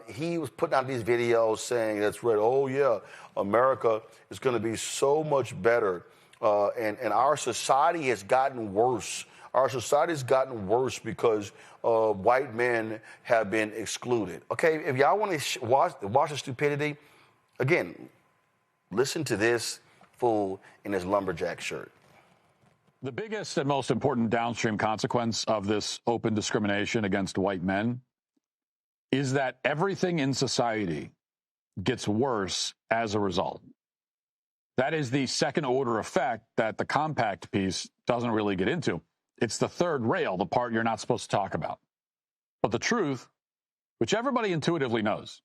He was putting out these videos saying that's right. Oh, yeah, America is going to be so much better. And our society has gotten worse. Our society has gotten worse because white men have been excluded. Okay, if y'all want to watch the stupidity, again, listen to this fool in his lumberjack shirt. The biggest and most important downstream consequence of this open discrimination against white men is that everything in society gets worse as a result. That is the second order effect that the compact piece doesn't really get into. It's the third rail, the part you're not supposed to talk about. But the truth, which everybody intuitively knows,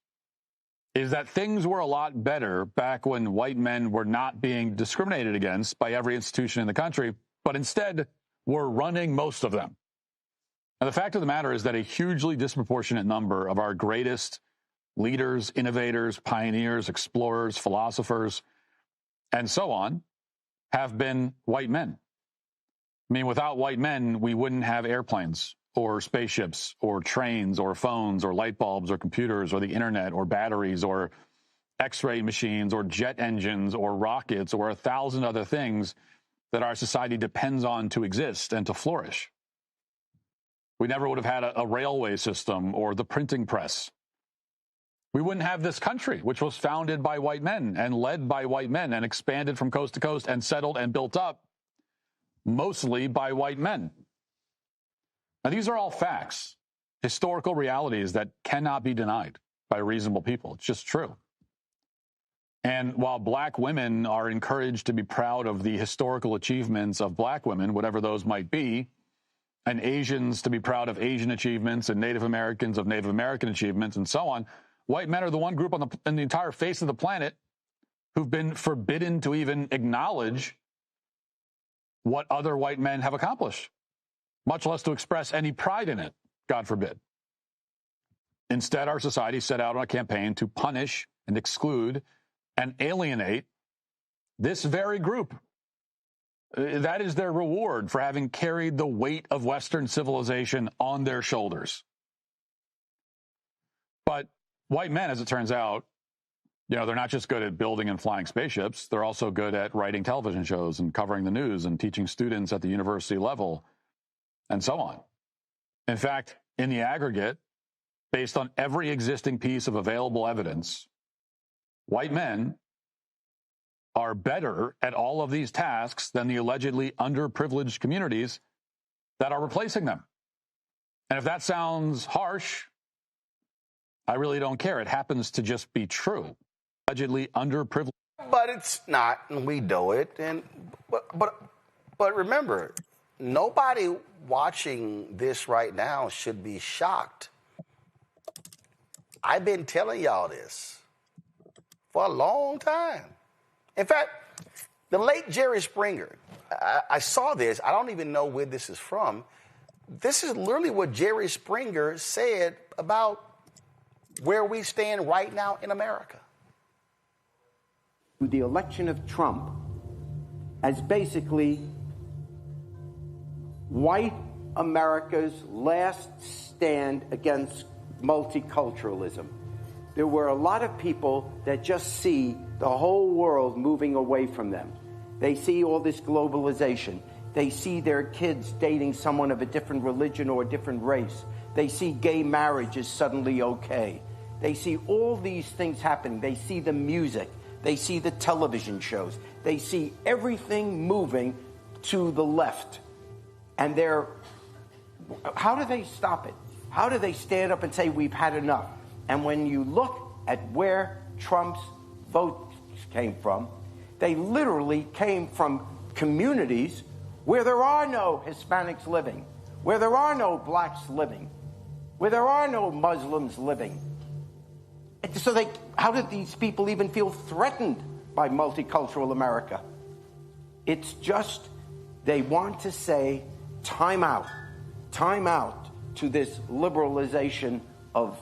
is that things were a lot better back when white men were not being discriminated against by every institution in the country, but instead were running most of them. Now, the fact of the matter is that a hugely disproportionate number of our greatest leaders, innovators, pioneers, explorers, philosophers, and so on, have been white men. I mean, without white men, we wouldn't have airplanes or spaceships or trains or phones or light bulbs or computers or the internet or batteries or X-ray machines or jet engines or rockets or 1,000 other things that our society depends on to exist and to flourish. We never would have had a railway system or the printing press. We wouldn't have this country, which was founded by white men and led by white men and expanded from coast to coast and settled and built up mostly by white men. Now, these are all facts, historical realities that cannot be denied by reasonable people. It's just true. And while black women are encouraged to be proud of the historical achievements of black women, whatever those might be, and Asians to be proud of Asian achievements and Native Americans of Native American achievements and so on, white men are the one group on in the entire face of the planet who've been forbidden to even acknowledge what other white men have accomplished, much less to express any pride in it, God forbid. Instead, our society set out on a campaign to punish and exclude and alienate this very group. That is their reward for having carried the weight of Western civilization on their shoulders. But white men, as it turns out, they're not just good at building and flying spaceships. They're also good at writing television shows and covering the news and teaching students at the university level and so on. In fact, in the aggregate, based on every existing piece of available evidence, white men are better at all of these tasks than the allegedly underprivileged communities that are replacing them. And if that sounds harsh, I really don't care. It happens to just be true. Allegedly underprivileged. But it's not, and we know it. And but remember, nobody watching this right now should be shocked. I've been telling y'all this for a long time. In fact, the late Jerry Springer, I saw this. I don't even know where this is from. This is literally what Jerry Springer said about where we stand right now in America. The election of Trump as basically white America's last stand against multiculturalism. There were a lot of people that just see the whole world moving away from them. They see all this globalization. They see their kids dating someone of a different religion or a different race. They see gay marriage is suddenly okay. They see all these things happening. They see the music. They see the television shows. They see everything moving to the left. And how do they stop it? How do they stand up and say, we've had enough? And when you look at where Trump's votes came from, they literally came from communities where there are no Hispanics living, where there are no blacks living, where there are no Muslims living. So how did these people even feel threatened by multicultural America? It's just they want to say time out to this liberalization of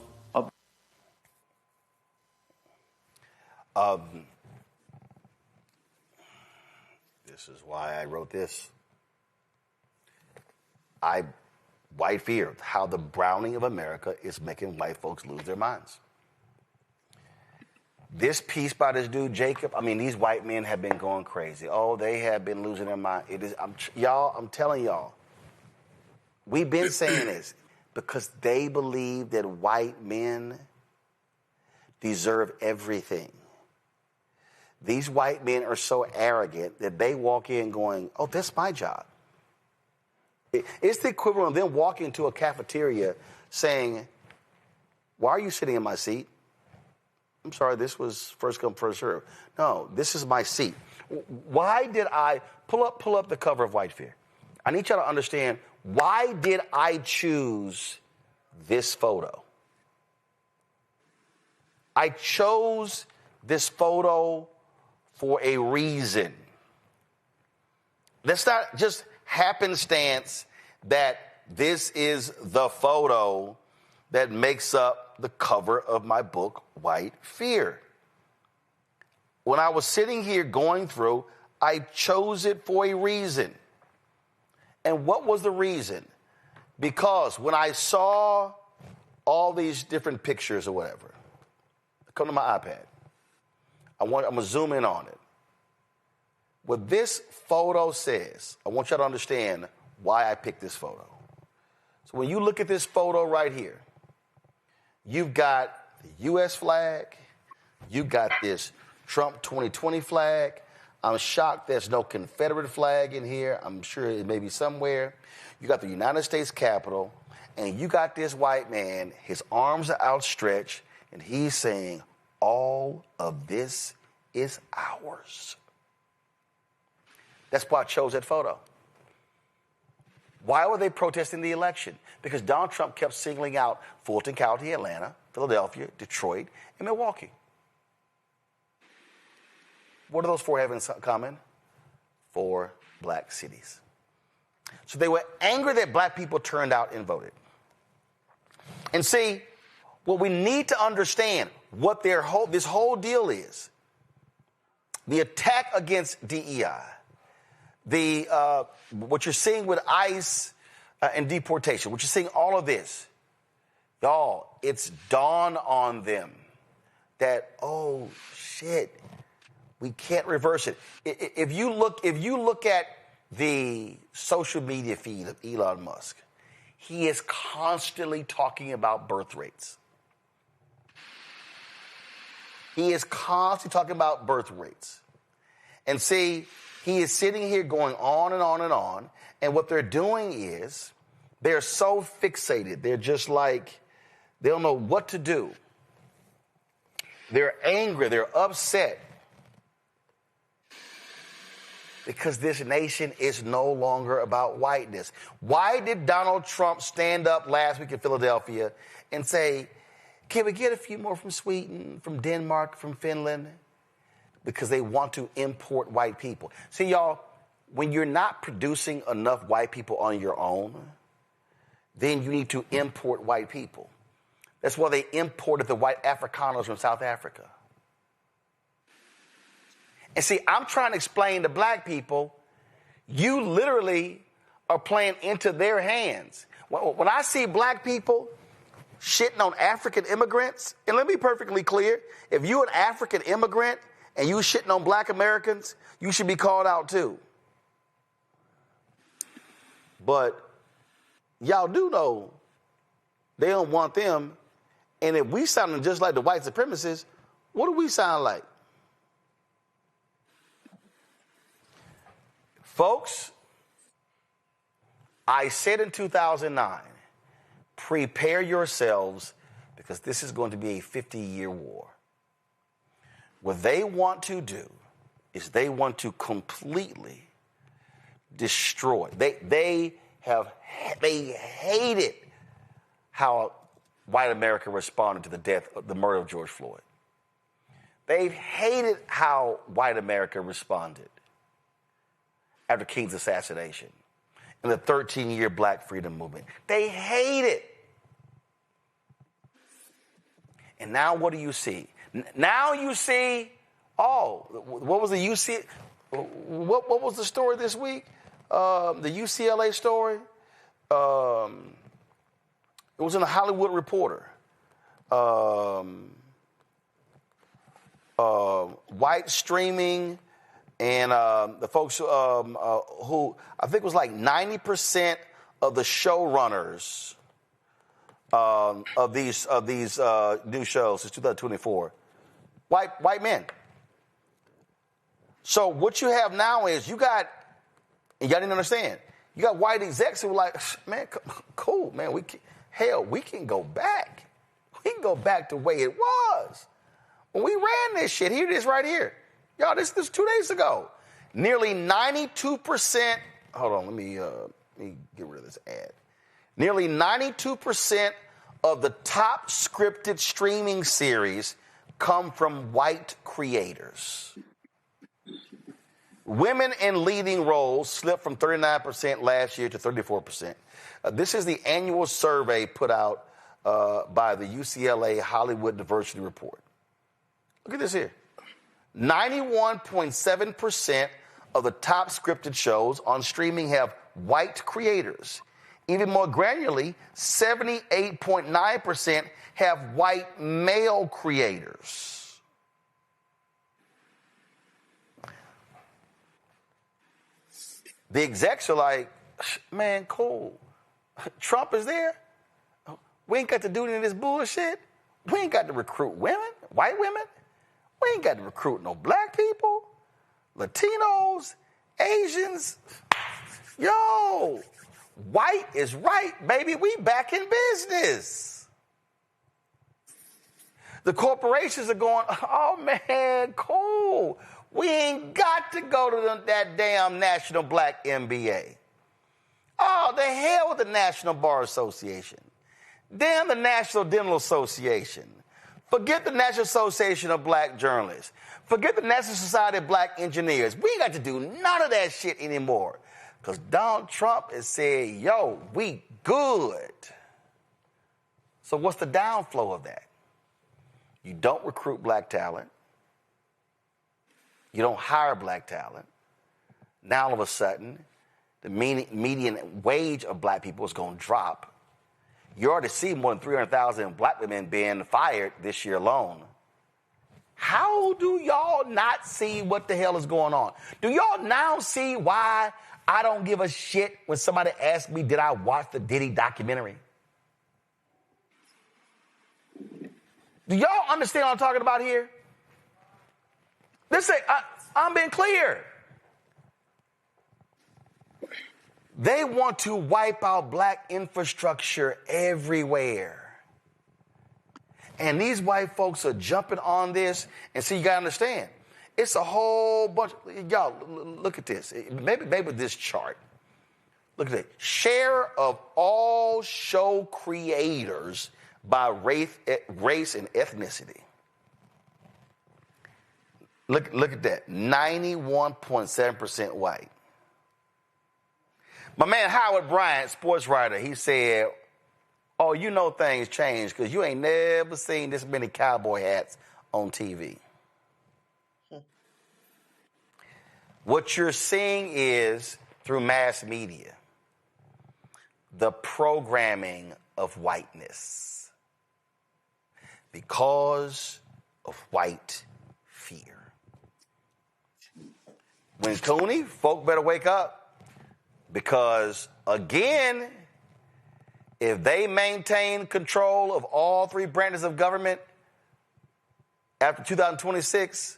this is why I wrote this. White fear, how the browning of America is making white folks lose their minds. This piece by this dude, Jacob, I mean, these white men have been going crazy. Oh, they have been losing their mind. I'm telling y'all, we've been saying this because they believe that white men deserve everything. These white men are so arrogant that they walk in going, oh, that's my job. It's the equivalent of them walking into a cafeteria saying, why are you sitting in my seat? I'm sorry, this was first come, first serve. No, this is my seat. Why did I pull up the cover of White Fear? I need y'all to understand, why did I choose this photo? I chose this photo for a reason. That's not just happenstance that this is the photo that makes up the cover of my book, White Fear. When I was sitting here going through, I chose it for a reason. And what was the reason? Because when I saw all these different pictures or whatever, come to my iPad. I'm going to zoom in on it. What this photo says, I want y'all to understand why I picked this photo. So when you look at this photo right here, you've got the U.S. flag. You've got this Trump 2020 flag. I'm shocked there's no Confederate flag in here. I'm sure it may be somewhere. You got the United States Capitol, and you got this white man, his arms are outstretched, and he's saying, all of this is ours. That's why I chose that photo. Why were they protesting the election? Because Donald Trump kept singling out Fulton County, Atlanta, Philadelphia, Detroit, and Milwaukee. What do those four have in common? 4 black cities. So they were angry that black people turned out and voted. And see, what we need to understand, what this whole deal is, the attack against DEI, what you're seeing with ICE and deportation, what you're seeing, all of this, y'all, it's dawned on them that, oh shit, we can't reverse it. If you look at the social media feed of Elon Musk, he is constantly talking about birth rates. He is constantly talking about birth rates. And see, he is sitting here going on and on and on. And what they're doing is they're so fixated. They're just like, they don't know what to do. They're angry. They're upset. Because this nation is no longer about whiteness. Why did Donald Trump stand up last week in Philadelphia and say, can we get a few more from Sweden, from Denmark, from Finland? Because they want to import white people. See, y'all, when you're not producing enough white people on your own, then you need to import white people. That's why they imported the white Afrikaners from South Africa. And see, I'm trying to explain to black people, you literally are playing into their hands. When I see black people shitting on African immigrants, and let me be perfectly clear, if you're an African immigrant and you shitting on black Americans, you should be called out too. But y'all do know they don't want them. And if we sounding just like the white supremacists, what do we sound like? Folks, I said in 2009, prepare yourselves because this is going to be a 50-year war. What they want to do is they want to completely destroy. They hated how white America responded to the murder of George Floyd. They've hated how white America responded after King's assassination and the 13-year Black Freedom Movement. They hate it. And now what do you see? Now you see, what was the UC? What was the story this week? The UCLA story? It was in the Hollywood Reporter. White streaming and the folks who I think it was like 90% of the showrunners of these new shows since 2024, white men. So what you have now is you got, and y'all didn't understand, you got white execs who were like, man, cool, man, we can go back. We can go back to the way it was. When we ran this shit, here it is right here. Y'all, this 2 days ago. Nearly 92%, hold on, let me get rid of this ad. Nearly 92% of the top scripted streaming series come from white creators. Women in leading roles slipped from 39% last year to 34%. This is the annual survey put out by the UCLA Hollywood Diversity Report. Look at this here. 91.7% of the top scripted shows on streaming have white creators. Even more granularly, 78.9% have white male creators. The execs are like, man, cool. Trump is there. We ain't got to do any of this bullshit. We ain't got to recruit women, white women. We ain't got to recruit no black people, Latinos, Asians. Yo, white is right, baby. We back in business. The corporations are going, oh, man, cool. We ain't got to go to that damn National Black MBA. Oh, the hell with the National Bar Association. Damn the National Dental Association. Forget the National Association of Black Journalists. Forget the National Society of Black Engineers. We ain't got to do none of that shit anymore. Because Donald Trump has said, yo, we good. So what's the downflow of that? You don't recruit black talent. You don't hire black talent. Now all of a sudden, the median wage of black people is going to drop. You already see more than 300,000 black women being fired this year alone. How do y'all not see what the hell is going on? Do y'all now see why I don't give a shit when somebody asks me, did I watch the Diddy documentary? Do y'all understand what I'm talking about here? Listen, I'm being clear. They want to wipe out black infrastructure everywhere. And these white folks are jumping on this. And see, you got to understand, it's a whole bunch. Y'all, look at this. Maybe this chart. Look at it. Share of all show creators by race and ethnicity. Look at that. 91.7% white. My man Howard Bryant, sports writer, he said, oh, you know things change because you ain't never seen this many cowboy hats on TV. What you're seeing is, through mass media, the programming of whiteness because of white fear. When Cooney, folk better wake up. Because, again, if they maintain control of all three branches of government after 2026,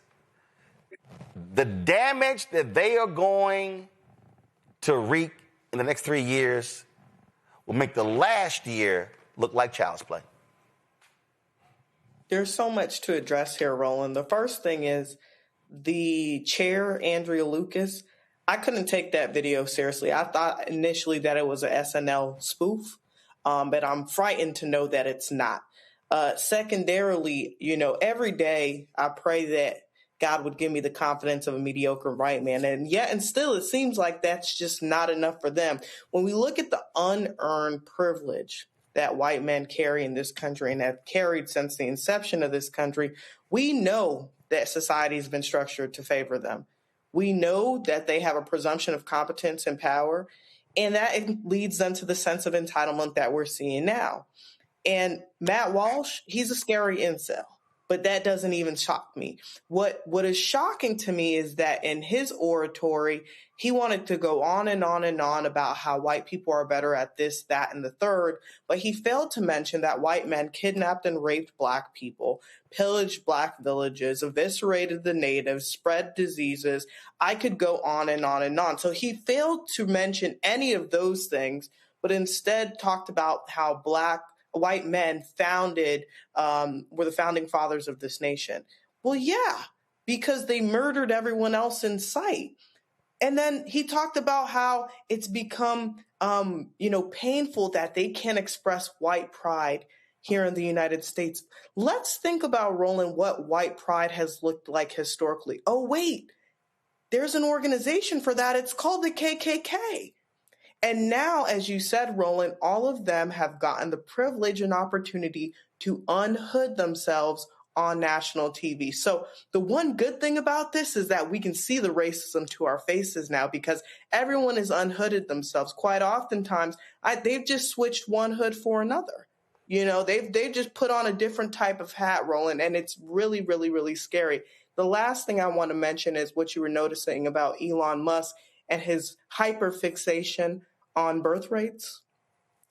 the damage that they are going to wreak in the next 3 years will make the last year look like child's play? There's so much to address here, Roland. The first thing is the chair, Andrea Lucas. I couldn't take that video seriously. I thought initially that it was an SNL spoof, but I'm frightened to know that it's not. Secondarily, every day I pray that God would give me the confidence of a mediocre white man. And still it seems like that's just not enough for them. When we look at the unearned privilege that white men carry in this country and have carried since the inception of this country, we know that society has been structured to favor them. We know that they have a presumption of competence and power, and that leads them to the sense of entitlement that we're seeing now. And Matt Walsh, he's a scary incel, but that doesn't even shock me. What is shocking to me is that in his oratory, he wanted to go on and on and on about how white people are better at this, that, and the third, but he failed to mention that white men kidnapped and raped Black people, pillaged Black villages, eviscerated the natives, spread diseases. I could go on and on and on. So he failed to mention any of those things, but instead talked about how white men were the founding fathers of this nation. Well, yeah, because they murdered everyone else in sight. And then he talked about how it's become, painful that they can't express white pride here in the United States. Let's think about, Roland, what white pride has looked like historically. Oh, wait, there's an organization for that. It's called the KKK. And now, as you said, Roland, all of them have gotten the privilege and opportunity to unhood themselves on national TV. So the one good thing about this is that we can see the racism to our faces now because everyone has unhooded themselves. Quite oftentimes, they've just switched one hood for another. They've just put on a different type of hat, Roland, and it's really, really, really scary. The last thing I want to mention is what you were noticing about Elon Musk and his hyperfixation on birth rates.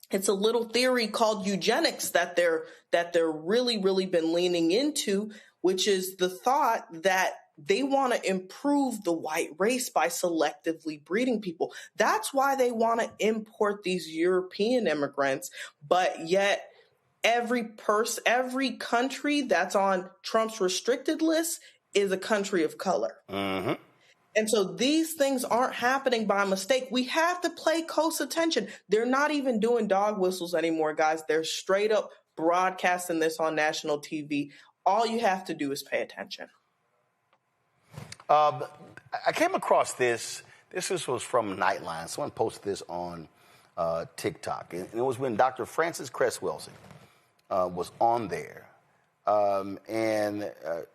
It's a little theory called eugenics that they're really, really been leaning into, which is the thought that they want to improve the white race by selectively breeding people. That's why they want to import these European immigrants, but yet every country that's on Trump's restricted list is a country of color. Mm-hmm. And so these things aren't happening by mistake. We have to pay close attention. They're not even doing dog whistles anymore, guys. They're straight up broadcasting this on national TV. All you have to do is pay attention. I came across this. This was from Nightline. Someone posted this on TikTok. And it was when Dr. Frances Cress Welsing was on there. And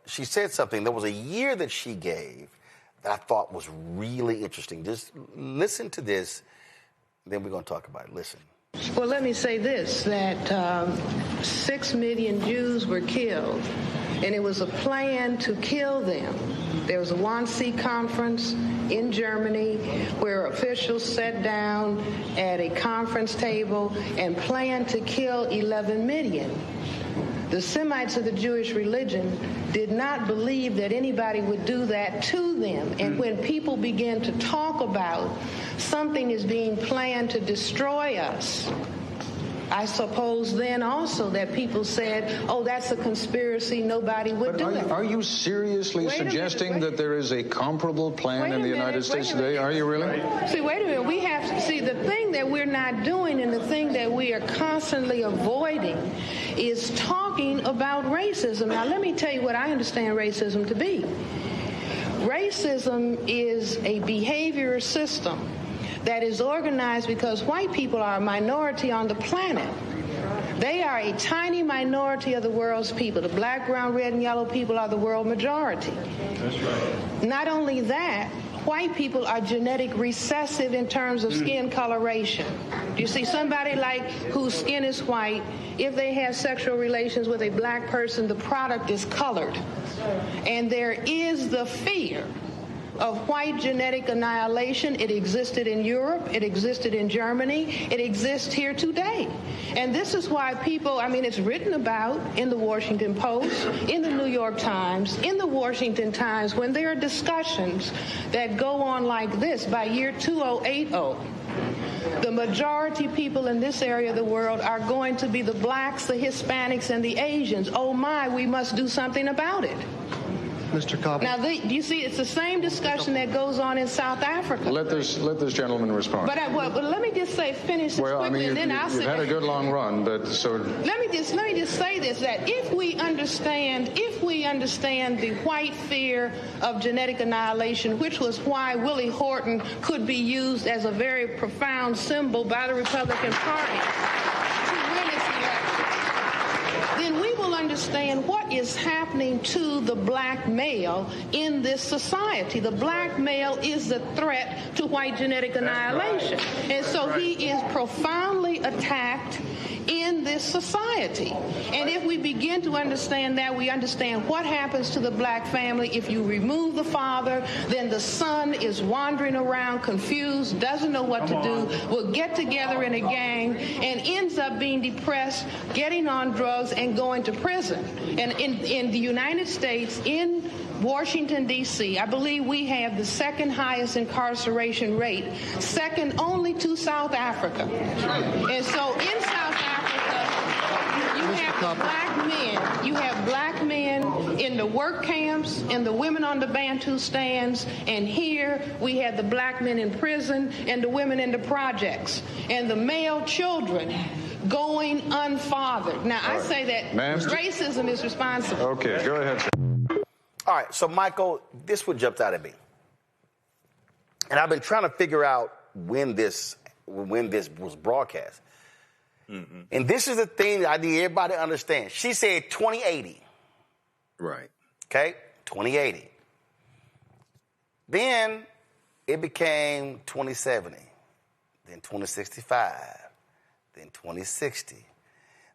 she said something. There was a year that she gave that I thought was really interesting. Just listen to this, then we're going to talk about it. Listen. Well, let me say this, that 6 million Jews were killed, and it was a plan to kill them. There was a Wannsee conference in Germany where officials sat down at a conference table and planned to kill 11 million. The Semites of the Jewish religion did not believe that anybody would do that to them. And when people began to talk about something is being planned to destroy us, I suppose then also that people said, oh, that's a conspiracy, nobody would do it. Are you seriously suggesting that there is a comparable plan in the United States today? Are you really? See, wait a minute. We have to see the thing that we're not doing and the thing that we are constantly avoiding is talking about racism. Now, let me tell you what I understand racism to be. Racism is a behavior system that is organized because white people are a minority on the planet. They are a tiny minority of the world's people. The black, brown, red, and yellow people are the world majority. That's right. Not only that, white people are genetic recessive in terms of skin coloration. You see somebody like whose skin is white, if they have sexual relations with a black person, the product is colored. And there is the fear of white genetic annihilation. It existed in Europe. It existed in Germany. It exists here today. And this is why people, I mean, it's written about in the Washington Post, in the New York Times, in the Washington Times, when there are discussions that go on like this by year 2080. The majority people in this area of the world are going to be the blacks, the Hispanics, and the Asians. Oh my, we must do something about it. Mr. Cobb. Now, you see, it's the same discussion that goes on in South Africa. Let this gentleman respond. But let me just finish this quickly, and then I'll sit you've had a good long run, but so. Let me just say this: that if we understand the white fear of genetic annihilation, which was why Willie Horton could be used as a very profound symbol by the Republican Party to win its election, then we will understand what is happening to the black male in this society. The black male is the threat to white genetic annihilation. Right. And so he is profoundly attacked in this society. And if we begin to understand that, we understand what happens to the black family. If you remove the father, then the son is wandering around confused, doesn't know what to do, will get together in a gang, and ends up being depressed, getting on drugs, and going to prison. And in the United States, in Washington, D.C., I believe we have the second highest incarceration rate, second only to South Africa. And so in South Africa, you have black men in the work camps, and the women on the Bantu stands, and here we have the black men in prison and the women in the projects, and the male children going unfathered. Now, I say that racism is responsible. Okay, go ahead, sir. All right, so Michael, this one jumped out at me. And I've been trying to figure out when this was broadcast. Mm-hmm. And this is the thing that I need everybody to understand. She said 2080. Right. Okay, 2080. Then it became 2070, then 2065, then 2060.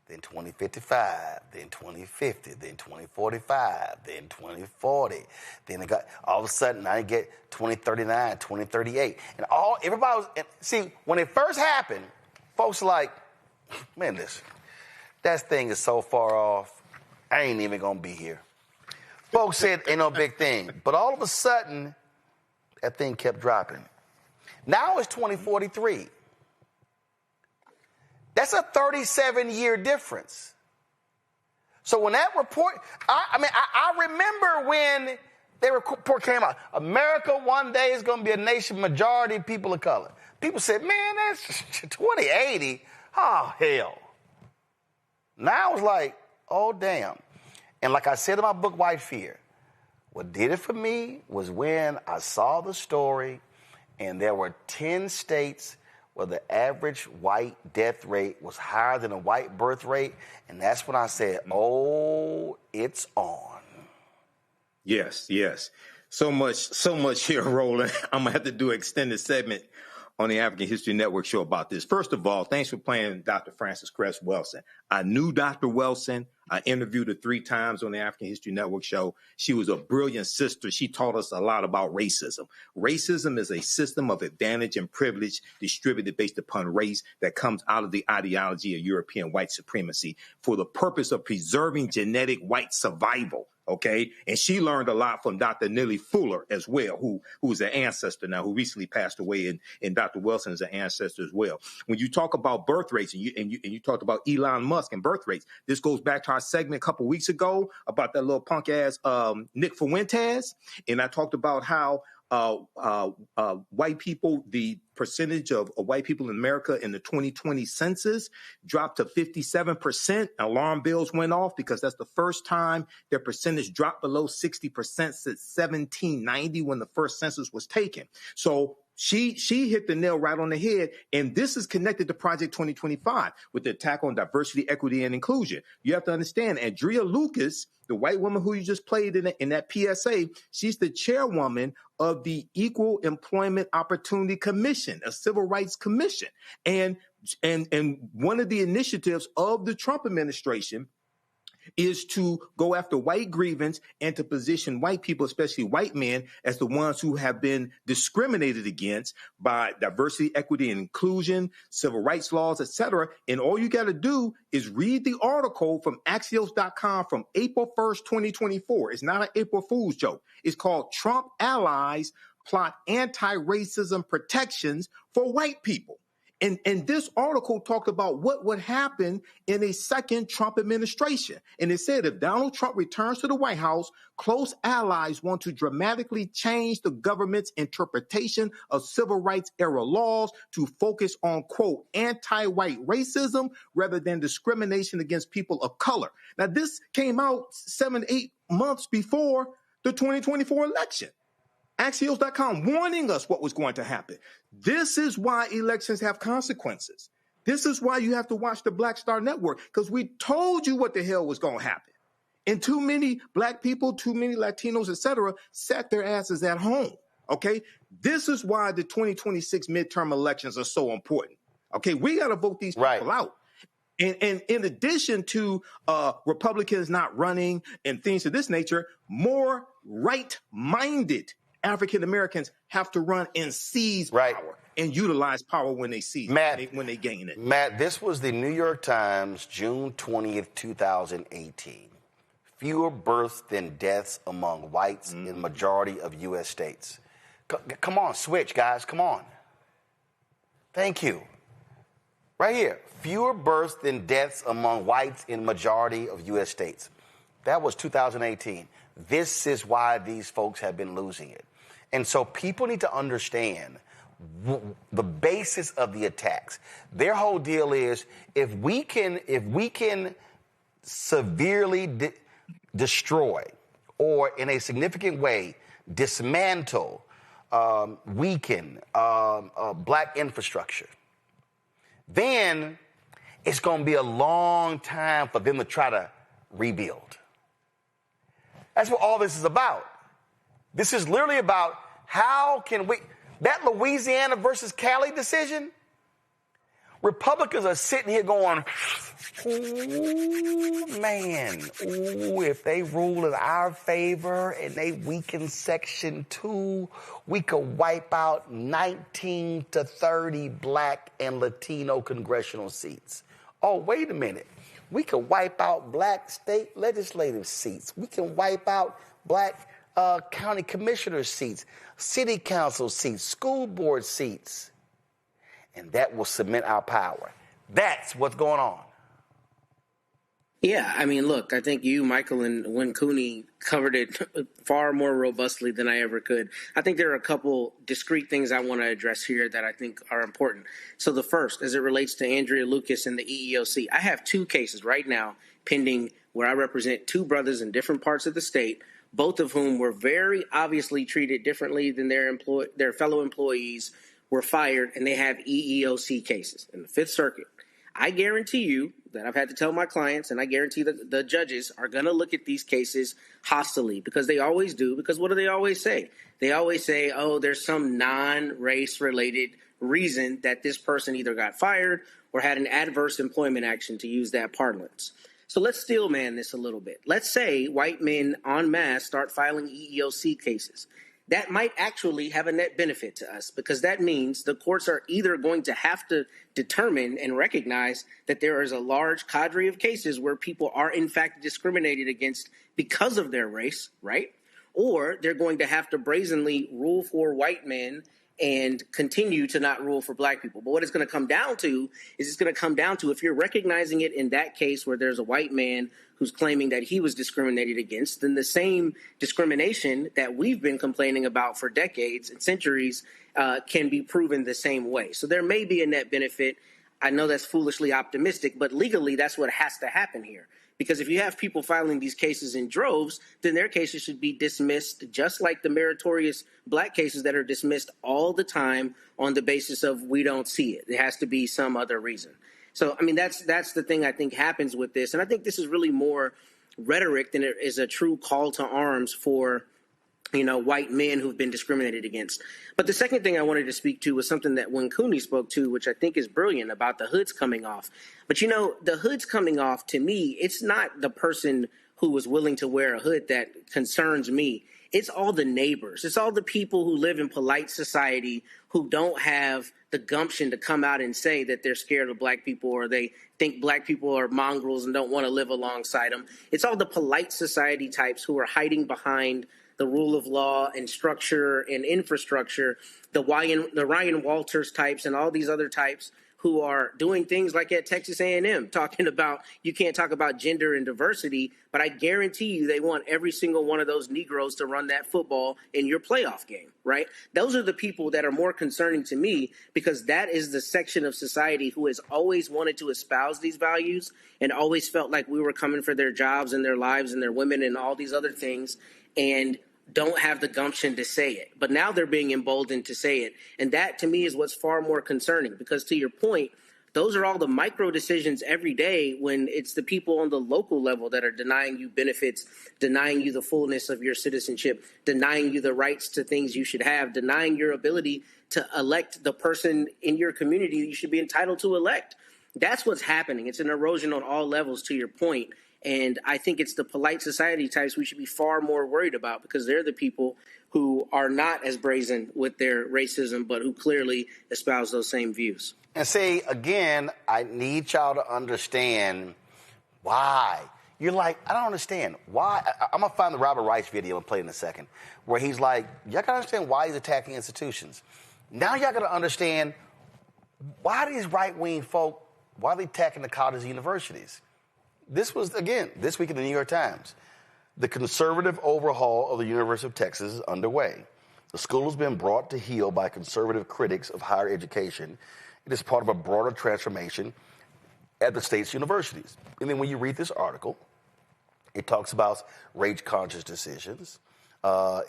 Then 2055, then 2050, then 2045, then 2040. Then it got, all of a sudden, I get 2039, 2038. And everybody was, see, when it first happened, folks were like, man, listen, that thing is so far off, I ain't even going to be here. Folks said, ain't no big thing. But all of a sudden, that thing kept dropping. Now it's 2043. That's a 37-year difference. So when that report, I remember when the report came out, America one day is going to be a nation majority people of color. People said, man, that's 2080. Oh, hell. Now it's like, oh, damn. And like I said in my book, White Fear, what did it for me was when I saw the story and there were 10 states where the average white death rate was higher than a white birth rate. And that's when I said, oh, it's on. Yes. So much here, Roland. I'm going to have to do an extended segment on the African History Network show about this. First of all, thanks for playing Dr. Frances Cress Welsing. I knew Dr. Welsing. I interviewed her 3 times on the African History Network show. She was a brilliant sister. She taught us a lot about racism. Racism is a system of advantage and privilege distributed based upon race that comes out of the ideology of European white supremacy for the purpose of preserving genetic white survival. Okay. And she learned a lot from Dr. Nellie Fuller as well, who's an ancestor now, who recently passed away. And Dr. Welsing is an ancestor as well. When you talk about birth rates and you talked about Elon Musk and birth rates, this goes back to our segment a couple weeks ago about that little punk ass Nick Fuentes. And I talked about how white people, the percentage of white people in America in the 2020 census dropped to 57%. Alarm bells went off because that's the first time their percentage dropped below 60% since 1790 when the first census was taken. So she hit the nail right on the head, and this is connected to Project 2025 with the attack on diversity, equity, and inclusion. You have to understand, Andrea Lucas, the white woman who you just played in that PSA, she's the chairwoman of the Equal Employment Opportunity Commission, a civil rights commission. And one of the initiatives of the Trump administration is to go after white grievance and to position white people, especially white men, as the ones who have been discriminated against by diversity, equity, and inclusion, civil rights laws, etc. And all you got to do is read the article from Axios.com from April 1st, 2024. It's not an April Fool's joke. It's called Trump Allies Plot Anti-Racism Protections for White People. And this article talked about what would happen in a second Trump administration. And it said if Donald Trump returns to the White House, close allies want to dramatically change the government's interpretation of civil rights era laws to focus on, quote, anti-white racism rather than discrimination against people of color. Now, this came out 7-8 months before the 2024 election. Axios.com warning us what was going to happen. This is why elections have consequences. This is why you have to watch the Black Star Network, because we told you what the hell was going to happen. And too many black people, too many Latinos, etc., sat their asses at home. Okay? This is why the 2026 midterm elections are so important. Okay? We got to vote these people out. And in addition to Republicans not running and things of this nature, more right-minded African Americans have to run and seize power and utilize power when they seize it, when they gain it. Matt, this was the New York Times, June 20th, 2018. Fewer births than deaths among whites in majority of U.S. states. Come on, switch, guys. Come on. Thank you. Right here. Fewer births than deaths among whites in majority of U.S. states. That was 2018. This is why these folks have been losing it. And so people need to understand the basis of the attacks. Their whole deal is if we can severely destroy or in a significant way dismantle, weaken black infrastructure, then it's going to be a long time for them to try to rebuild. That's what all this is about. This is literally about how can we, that Louisiana versus Cali decision, Republicans are sitting here going, ooh, man, ooh, if they rule in our favor and they weaken Section 2, we could wipe out 19 to 30 black and Latino congressional seats. Oh, wait a minute. We can wipe out black state legislative seats. We can wipe out black county commissioner seats, city council seats, school board seats. And that will cement our power. That's what's going on. Yeah, I mean, look, I think you, Michael, and Win Cooney covered it far more robustly than I ever could. I think there are a couple discrete things I want to address here that I think are important. So the first, as it relates to Andrea Lucas and the EEOC, I have two cases right now pending where I represent two brothers in different parts of the state, both of whom were very obviously treated differently than their fellow employees, were fired, and they have EEOC cases in the Fifth Circuit. I guarantee you that I've had to tell my clients, and I guarantee that the judges are going to look at these cases hostilely, because they always do. Because what do they always say? They always say, oh, there's some non-race related reason that this person either got fired or had an adverse employment action, to use that parlance. So let's steel man this a little bit. Let's say white men en masse start filing EEOC cases. That might actually have a net benefit to us, because that means the courts are either going to have to determine and recognize that there is a large cadre of cases where people are in fact discriminated against because of their race, right? Or they're going to have to brazenly rule for white men and continue to not rule for black people. But what it's going to come down to is it's going to come down to, if you're recognizing it in that case where there's a white man who's claiming that he was discriminated against, then the same discrimination that we've been complaining about for decades and centuries can be proven the same way. So there may be a net benefit. I know that's foolishly optimistic, but legally that's what has to happen here. Because if you have people filing these cases in droves, then their cases should be dismissed, just like the meritorious black cases that are dismissed all the time on the basis of we don't see it. There has to be some other reason. So, I mean, that's the thing I think happens with this. And I think this is really more rhetoric than it is a true call to arms for white men who've been discriminated against. But the second thing I wanted to speak to was something that when Cooney spoke to, which I think is brilliant, about the hoods coming off. But, the hoods coming off, to me, it's not the person who was willing to wear a hood that concerns me. It's all the neighbors. It's all the people who live in polite society who don't have the gumption to come out and say that they're scared of black people or they think black people are mongrels and don't want to live alongside them. It's all the polite society types who are hiding behind the rule of law and structure and infrastructure, the Ryan Walters types and all these other types who are doing things like at Texas A&M, talking about you can't talk about gender and diversity, but I guarantee you they want every single one of those Negroes to run that football in your playoff game, right? Those are the people that are more concerning to me because that is the section of society who has always wanted to espouse these values and always felt like we were coming for their jobs and their lives and their women and all these other things and don't have the gumption to say it. But now they're being emboldened to say it. And that, to me, is what's far more concerning because, to your point, those are all the micro decisions every day when it's the people on the local level that are denying you benefits, denying you the fullness of your citizenship, denying you the rights to things you should have, denying your ability to elect the person in your community that you should be entitled to elect. That's what's happening. It's an erosion on all levels, to your point. And I think it's the polite society types we should be far more worried about because they're the people who are not as brazen with their racism, but who clearly espouse those same views. And see, again, I need y'all to understand why. You're like, I don't understand. Why? I'm going to find the Robert Rice video and play it in a second, where he's like, y'all got to understand why he's attacking institutions. Now y'all got to understand why these right-wing folk, why are they attacking the colleges and universities? This was, again, this week in the New York Times. The conservative overhaul of the University of Texas is underway. The school has been brought to heel by conservative critics of higher education. It is part of a broader transformation at the state's universities. And then when you read this article, it talks about race-conscious decisions.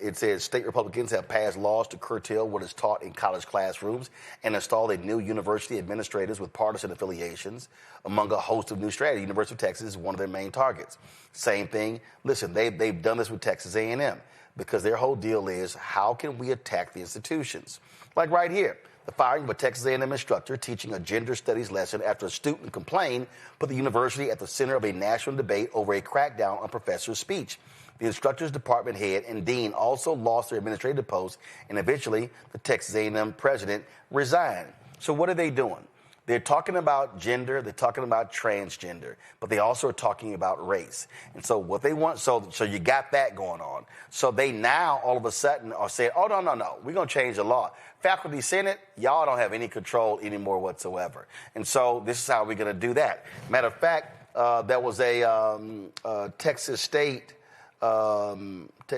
It says state Republicans have passed laws to curtail what is taught in college classrooms and installed a new university administrators with partisan affiliations among a host of new strategies. University of Texas is one of their main targets. Same thing. Listen, they've done this with Texas A&M because their whole deal is how can we attack the institutions? Like right here, the firing of a Texas A&M instructor teaching a gender studies lesson after a student complained put the university at the center of a national debate over a crackdown on professor's speech. The instructor's department head and dean also lost their administrative posts, and eventually the Texas A&M president resigned. So what are they doing? They're talking about gender, they're talking about transgender, but they also are talking about race. And so what they want, so you got that going on. So they now all of a sudden are saying, oh, no, we're going to change the law. Faculty Senate, y'all don't have any control anymore whatsoever. And so this is how we're going to do that. Matter of fact, there was a Texas State,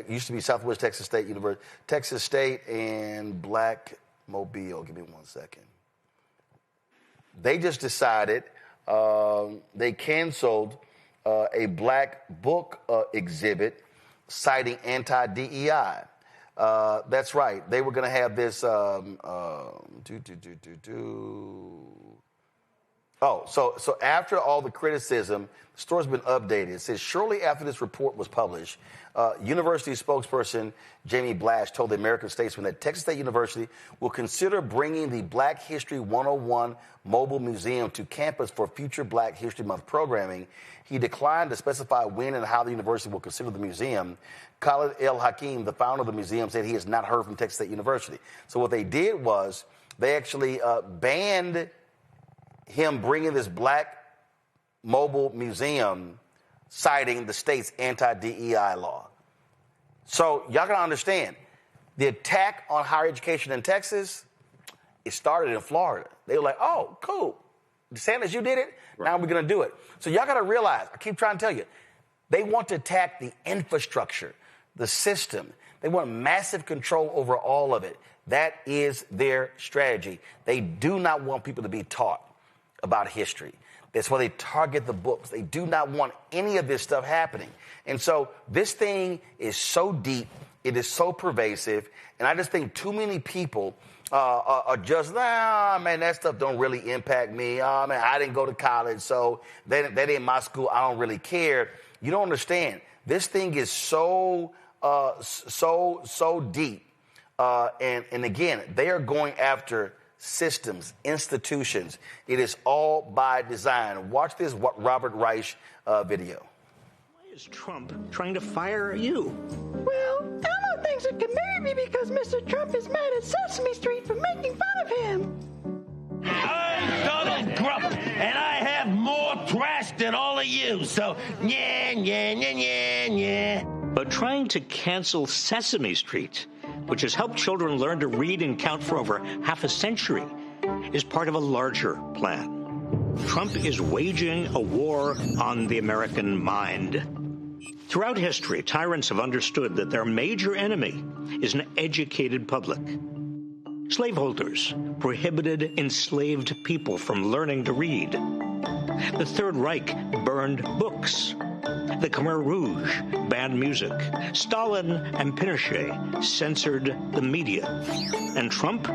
used to be Southwest Texas State University, Texas State and Black Mobile. Give me 1 second. They just decided they canceled a black book exhibit citing anti-DEI. That's right. They were going to have this. So after all the criticism, the story's been updated. It says, shortly after this report was published, university spokesperson Jamie Blash told the American Statesman that Texas State University will consider bringing the Black History 101 mobile museum to campus for future Black History Month programming. He declined to specify when and how the university will consider the museum. Khalid El Hakim, the founder of the museum, said he has not heard from Texas State University. So what they did was they actually banned him bringing this black mobile museum citing the state's anti-DEI law. So y'all gotta understand, the attack on higher education in Texas, it started in Florida. They were like, oh, cool. DeSantis, you did it. Right. Now we're gonna do it. So y'all gotta realize, I keep trying to tell you, they want to attack the infrastructure, the system. They want massive control over all of it. That is their strategy. They do not want people to be taught about history. That's why they target the books. They do not want any of this stuff happening. And so this thing is so deep, it is so pervasive, and I just think too many people are just, man, that stuff don't really impact me. Man, I didn't go to college, so that ain't my school. I don't really care. You don't understand. This thing is so so deep. And again, they are going after systems, institutions. It is all by design. Watch this Robert Reich video. Why is Trump trying to fire you? Well, Elmo thinks it can marry me because Mr. Trump is mad at Sesame Street for making fun of him. I'm Donald Trump, and I have more trash than all of you, so yeah. But trying to cancel Sesame Street, which has helped children learn to read and count for over half a century, is part of a larger plan. Trump is waging a war on the American mind. Throughout history, tyrants have understood that their major enemy is an educated public. Slaveholders prohibited enslaved people from learning to read. The Third Reich burned books. The Khmer Rouge banned music. Stalin and Pinochet censored the media. And Trump,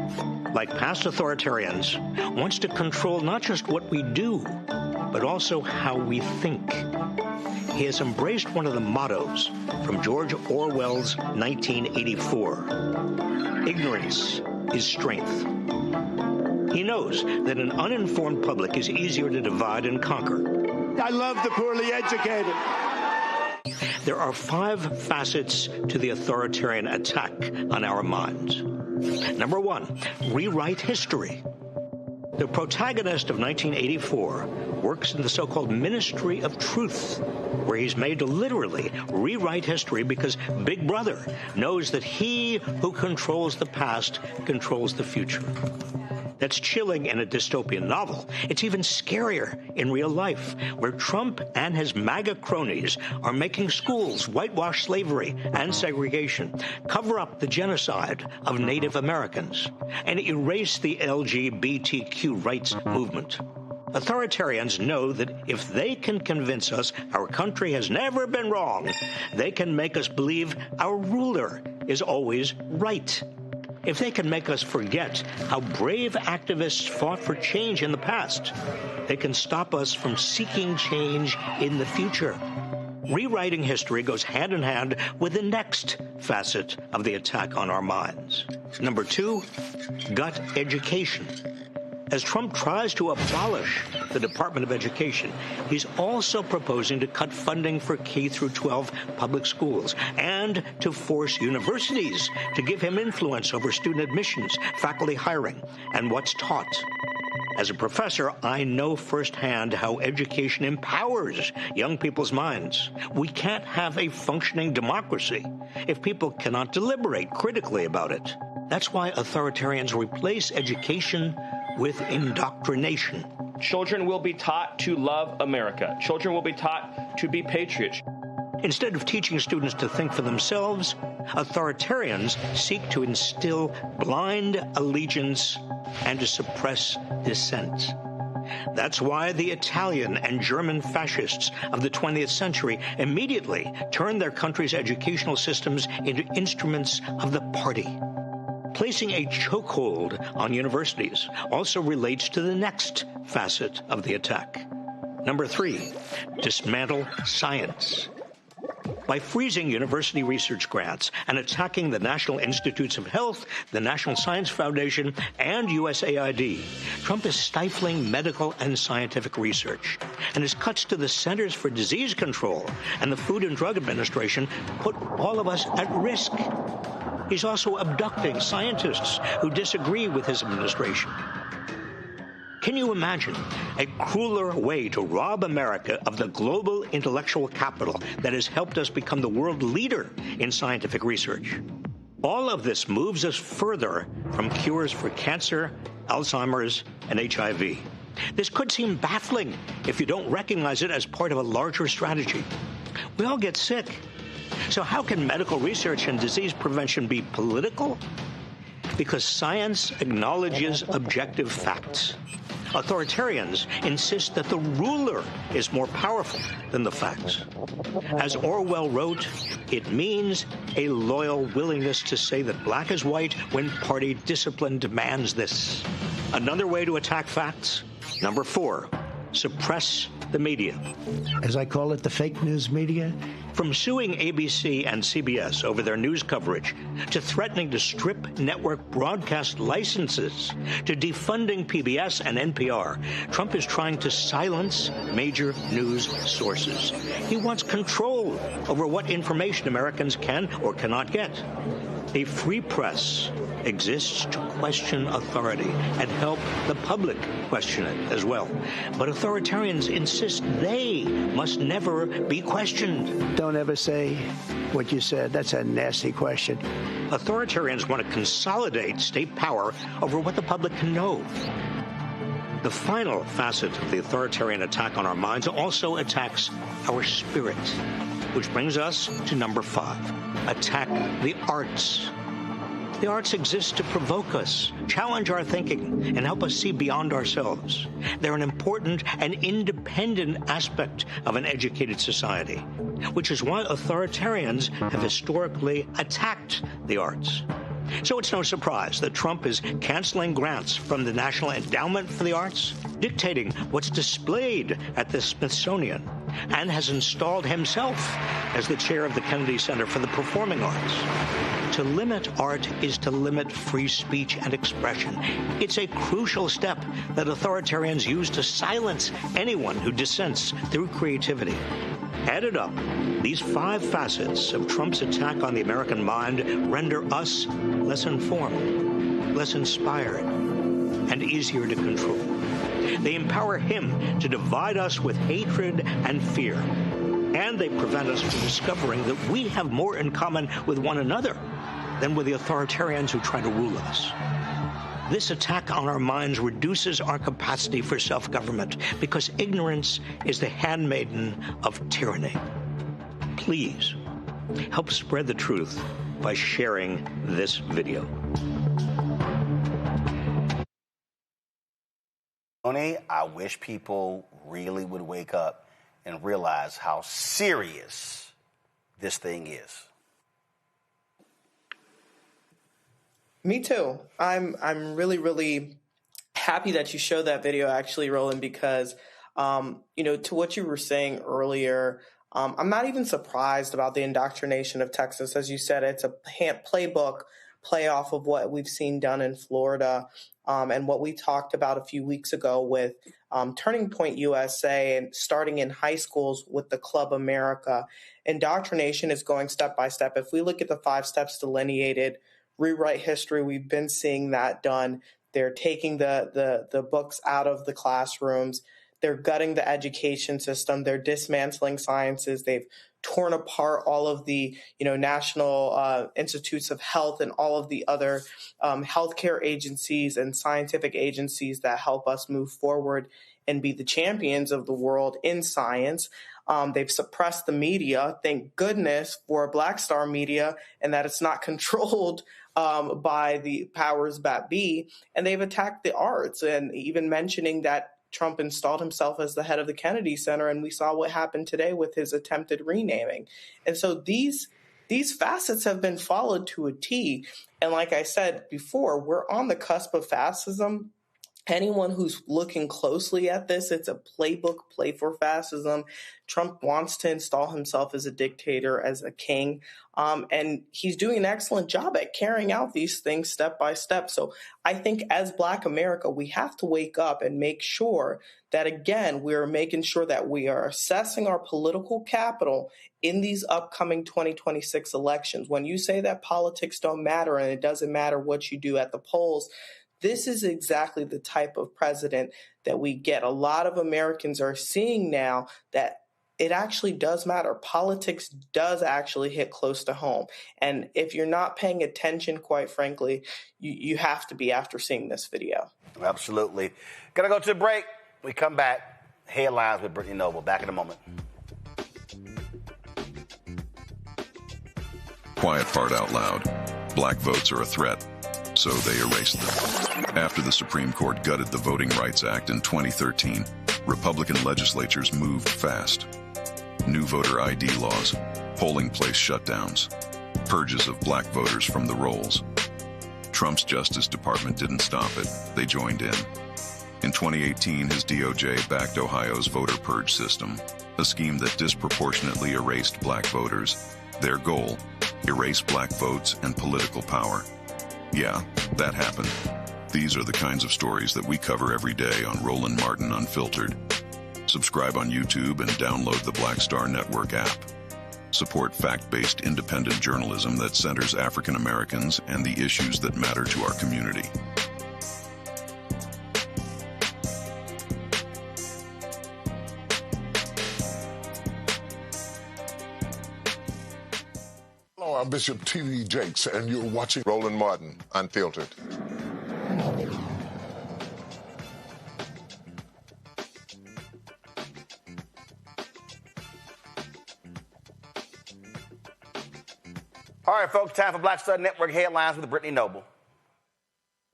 like past authoritarians, wants to control not just what we do, but also how we think. He has embraced one of the mottos from George Orwell's 1984. Ignorance is strength. He knows that an uninformed public is easier to divide and conquer. I love the poorly educated. There are 5 facets to the authoritarian attack on our minds. Number 1, rewrite history. The protagonist of 1984 works in the so-called Ministry of Truth, where he's made to literally rewrite history because Big Brother knows that he who controls the past controls the future. That's chilling in a dystopian novel. It's even scarier in real life, where Trump and his MAGA cronies are making schools whitewash slavery and segregation, cover up the genocide of Native Americans, and erase the LGBTQ rights movement. Authoritarians know that if they can convince us our country has never been wrong, they can make us believe our ruler is always right. If they can make us forget how brave activists fought for change in the past, they can stop us from seeking change in the future. Rewriting history goes hand in hand with the next facet of the attack on our minds. Number 2, gut education. As Trump tries to abolish the Department of Education, he's also proposing to cut funding for K-12 public schools and to force universities to give him influence over student admissions, faculty hiring, and what's taught. As a professor, I know firsthand how education empowers young people's minds. We can't have a functioning democracy if people cannot deliberate critically about it. That's why authoritarians replace education with indoctrination. Children will be taught to love America. Children will be taught to be patriots. Instead of teaching students to think for themselves, authoritarians seek to instill blind allegiance and to suppress dissent. That's why the Italian and German fascists of the 20th century immediately turned their country's educational systems into instruments of the party. Placing a chokehold on universities also relates to the next facet of the attack. Number 3, dismantle science. By freezing university research grants and attacking the National Institutes of Health, the National Science Foundation, and USAID, Trump is stifling medical and scientific research. And his cuts to the Centers for Disease Control and the Food and Drug Administration put all of us at risk. He's also abducting scientists who disagree with his administration. Can you imagine a crueler way to rob America of the global intellectual capital that has helped us become the world leader in scientific research? All of this moves us further from cures for cancer, Alzheimer's, and HIV. This could seem baffling if you don't recognize it as part of a larger strategy. We all get sick. So how can medical research and disease prevention be political? Because science acknowledges objective facts. Authoritarians insist that the ruler is more powerful than the facts. As Orwell wrote, it means a loyal willingness to say that black is white when party discipline demands this. Another way to attack facts? Number 4, suppress the media. As I call it, the fake news media. From suing ABC and CBS over their news coverage, to threatening to strip network broadcast licenses, to defunding PBS and NPR, Trump is trying to silence major news sources. He wants control over what information Americans can or cannot get. A free press exists to question authority and help the public question it as well. But authoritarians insist they must never be questioned. Don't ever say what you said. That's a nasty question. Authoritarians want to consolidate state power over what the public can know. The final facet of the authoritarian attack on our minds also attacks our spirit, which brings us to number 5. Attack the arts. The arts exist to provoke us, challenge our thinking, and help us see beyond ourselves. They're an important and independent aspect of an educated society, which is why authoritarians have historically attacked the arts. So it's no surprise that Trump is canceling grants from the National Endowment for the Arts, dictating what's displayed at the Smithsonian, and has installed himself as the chair of the Kennedy Center for the Performing Arts. To limit art is to limit free speech and expression. It's a crucial step that authoritarians use to silence anyone who dissents through creativity. Added up, these 5 facets of Trump's attack on the American mind render us less informed, less inspired, and easier to control. They empower him to divide us with hatred and fear, and they prevent us from discovering that we have more in common with one another than with the authoritarians who try to rule us. This attack on our minds reduces our capacity for self-government because ignorance is the handmaiden of tyranny. Please help spread the truth by sharing this video. Tony, I wish people really would wake up and realize how serious this thing is. Me too. I'm really, really happy that you showed that video, actually, Roland, because, to what you were saying earlier, I'm not even surprised about the indoctrination of Texas. As you said, it's a playbook play off of what we've seen done in Florida and what we talked about a few weeks ago with Turning Point USA and starting in high schools with the Club America. Indoctrination is going step by step. If we look at the 5 steps delineated, rewrite history, we've been seeing that done. They're taking the books out of the classrooms. They're gutting the education system. They're dismantling sciences. They've torn apart all of the national institutes of health and all of the other healthcare agencies and scientific agencies that help us move forward and be the champions of the world in science. They've suppressed the media. Thank goodness for Black Star Media and that it's not controlled by the powers that be. And they've attacked the arts, and even mentioning that Trump installed himself as the head of the Kennedy Center, and we saw what happened today with his attempted renaming. And so these facets have been followed to a T. And like I said before, we're on the cusp of fascism. Anyone who's looking closely at this, it's a playbook, play for fascism. Trump wants to install himself as a dictator, as a king, and he's doing an excellent job at carrying out these things step by step. So I think as Black America, we have to wake up and make sure that, again, we're making sure that we are assessing our political capital in these upcoming 2026 elections. When you say that politics don't matter and it doesn't matter what you do at the polls, this is exactly the type of president that we get. A lot of Americans are seeing now that it actually does matter. Politics does actually hit close to home. And if you're not paying attention, quite frankly, you have to be after seeing this video. Absolutely. Gonna go to a break. We come back. Headlines with Brittany Noble. Back in a moment. Quiet part out loud. Black votes are a threat, so they erased them. After the Supreme Court gutted the Voting Rights Act in 2013, Republican legislatures moved fast. New voter ID laws, polling place shutdowns, purges of black voters from the rolls. Trump's Justice Department didn't stop it. They joined in. In 2018, his DOJ backed Ohio's voter purge system, a scheme that disproportionately erased black voters. Their goal, erase black votes and political power. Yeah, that happened. These are the kinds of stories that we cover every day on Roland Martin Unfiltered. Subscribe on YouTube and download the Black Star Network app. Support fact-based independent journalism that centers African Americans and the issues that matter to our community. Hello, I'm Bishop T.D. Jakes, and you're watching Roland Martin Unfiltered. All right, folks, time for Black Star Network headlines with Brittany Noble.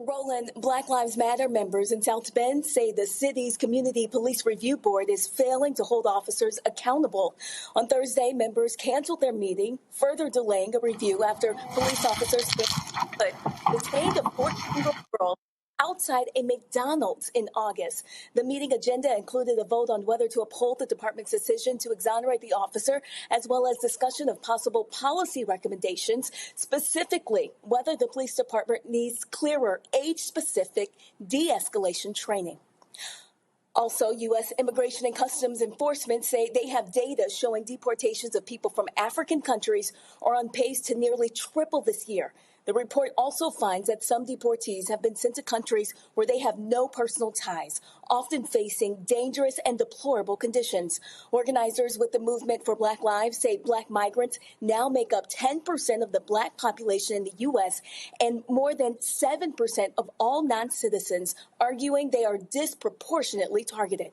Roland, Black Lives Matter members in South Bend say the city's Community Police Review Board is failing to hold officers accountable. On Thursday, members canceled their meeting, further delaying a review after police officers detained a 14-year-old girl outside a McDonald's in August. The meeting agenda included a vote on whether to uphold the department's decision to exonerate the officer, as well as discussion of possible policy recommendations, specifically whether the police department needs clearer age-specific de-escalation training. Also, U.S. Immigration and Customs Enforcement say they have data showing deportations of people from African countries are on pace to nearly triple this year. The report also finds that some deportees have been sent to countries where they have no personal ties, often facing dangerous and deplorable conditions. Organizers with the Movement for Black Lives say black migrants now make up 10% of the black population in the U.S. and more than 7% of all non-citizens, arguing they are disproportionately targeted.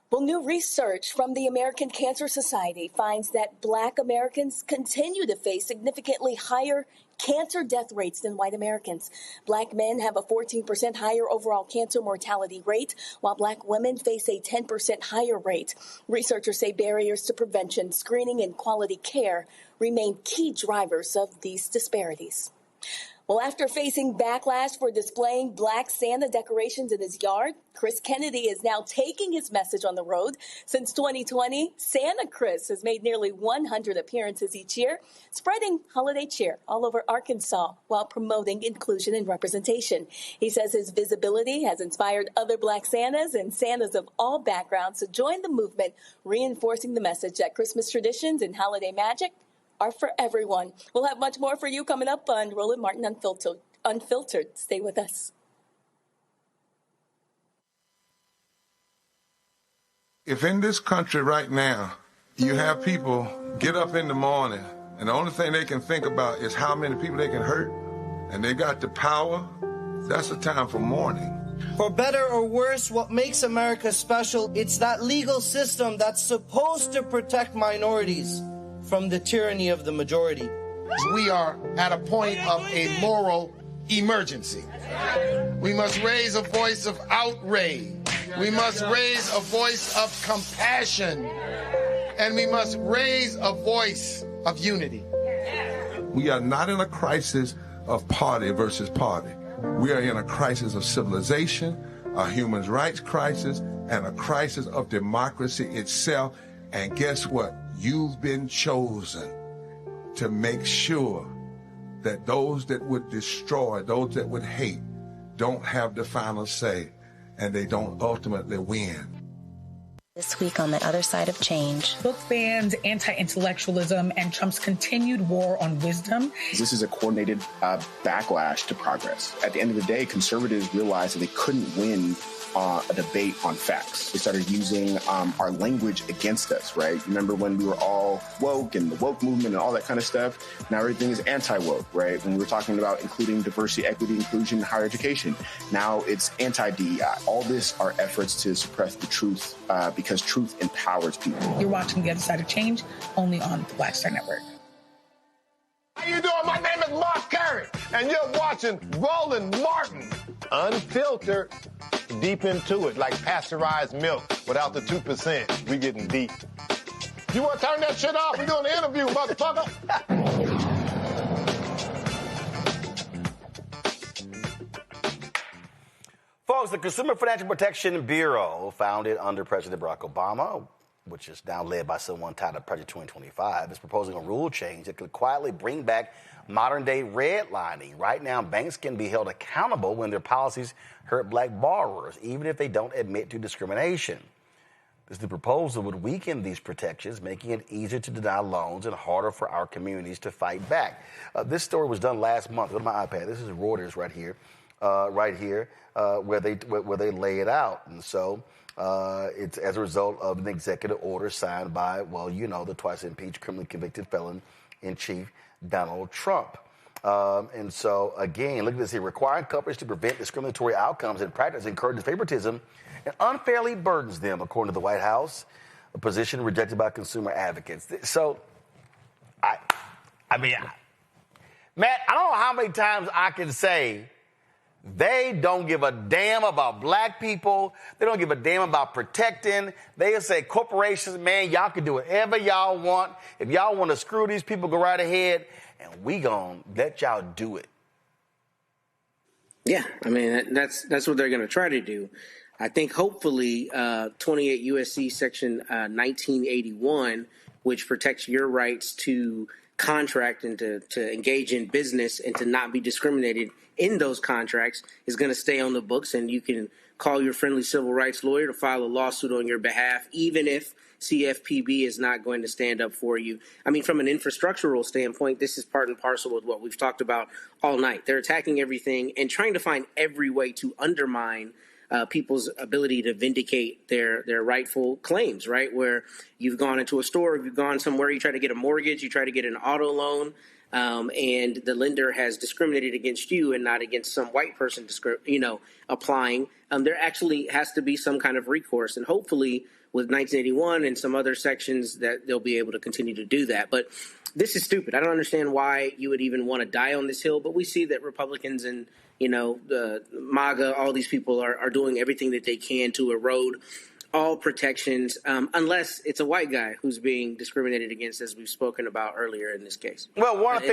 Well, new research from the American Cancer Society finds that black Americans continue to face significantly higher cancer death rates than white Americans. Black men have a 14% higher overall cancer mortality rate, while black women face a 10% higher rate. Researchers say barriers to prevention, screening, and quality care remain key drivers of these disparities. Well, after facing backlash for displaying black Santa decorations in his yard, Chris Kennedy is now taking his message on the road. Since 2020, Santa Chris has made nearly 100 appearances each year, spreading holiday cheer all over Arkansas while promoting inclusion and representation. He says his visibility has inspired other black Santas and Santas of all backgrounds to join the movement, reinforcing the message that Christmas traditions and holiday magic are for everyone. We'll have much more for you coming up on Roland Martin Unfiltered. Stay with us. If in this country right now, you have people get up in the morning and the only thing they can think about is how many people they can hurt, and they got the power, that's the time for mourning. For better or worse, what makes America special, it's that legal system that's supposed to protect minorities from the tyranny of the majority. We are at a point of a moral emergency. We must raise a voice of outrage. We must raise a voice of compassion. And we must raise a voice of unity. We are not in a crisis of party versus party. We are in a crisis of civilization, a human rights crisis, and a crisis of democracy itself. And guess what? You've been chosen to make sure that those that would destroy, those that would hate, don't have the final say, and they don't ultimately win. This week on the other side of change. Book bans, anti-intellectualism, and Trump's continued war on wisdom. This is a coordinated backlash to progress. At the end of the day, conservatives realized that they couldn't win a debate on facts. They started using our language against us, right? Remember when we were all woke and the woke movement and all that kind of stuff? Now everything is anti-woke, right? When we were talking about including diversity, equity, inclusion, higher education, now it's anti-DEI. All this are efforts to suppress the truth because truth empowers people. You're watching The Other Side of Change only on the Black Star Network. How you doing? My name is Mark Curry, and you're watching Roland Martin Unfiltered. Deep into it, like pasteurized milk without the 2%. We getting deep. You want to turn that shit off? We doing the interview, motherfucker. Folks, the Consumer Financial Protection Bureau, founded under President Barack Obama, which is now led by someone tied to Project 2025, is proposing a rule change that could quietly bring back modern-day redlining. Right now, banks can be held accountable when their policies hurt black borrowers, even if they don't admit to discrimination. This new proposal would weaken these protections, making it easier to deny loans and harder for our communities to fight back. This story was done last month. Go to my iPad. This is Reuters right here, where they lay it out. And so it's as a result of an executive order signed by, well, you know, the twice impeached criminally convicted felon in chief, Donald Trump. And so, again, look at this here. Requiring companies to prevent discriminatory outcomes in practice encourages favoritism and unfairly burdens them, according to the White House, a position rejected by consumer advocates. So, I mean, Matt, I don't know how many times I can say they don't give a damn about black people. They don't give a damn about protecting. They say corporations, man, y'all can do whatever y'all want. If y'all want to screw these people, go right ahead, and we gonna let y'all do it. Yeah, I mean, that's what they're going to try to do. I think hopefully 28 U.S.C. Section 1981, which protects your rights to contract and to engage in business and to not be discriminated in those contracts, is going to stay on the books, and you can call your friendly civil rights lawyer to file a lawsuit on your behalf, even if CFPB is not going to stand up for you. I mean, from an infrastructural standpoint, this is part and parcel with what we've talked about all night. They're attacking everything and trying to find every way to undermine people's ability to vindicate their rightful claims, right? Where you've gone into a store, you've gone somewhere, you try to get a mortgage, you try to get an auto loan, and the lender has discriminated against you and not against some white person, applying. There actually has to be some kind of recourse, and hopefully with 1981 and some other sections that they'll be able to continue to do that. But this is stupid. I don't understand why you would even want to die on this hill, but we see that Republicans and MAGA, all these people are doing everything that they can to erode all protections, unless it's a white guy who's being discriminated against, as we've spoken about earlier in this case. Well, one of the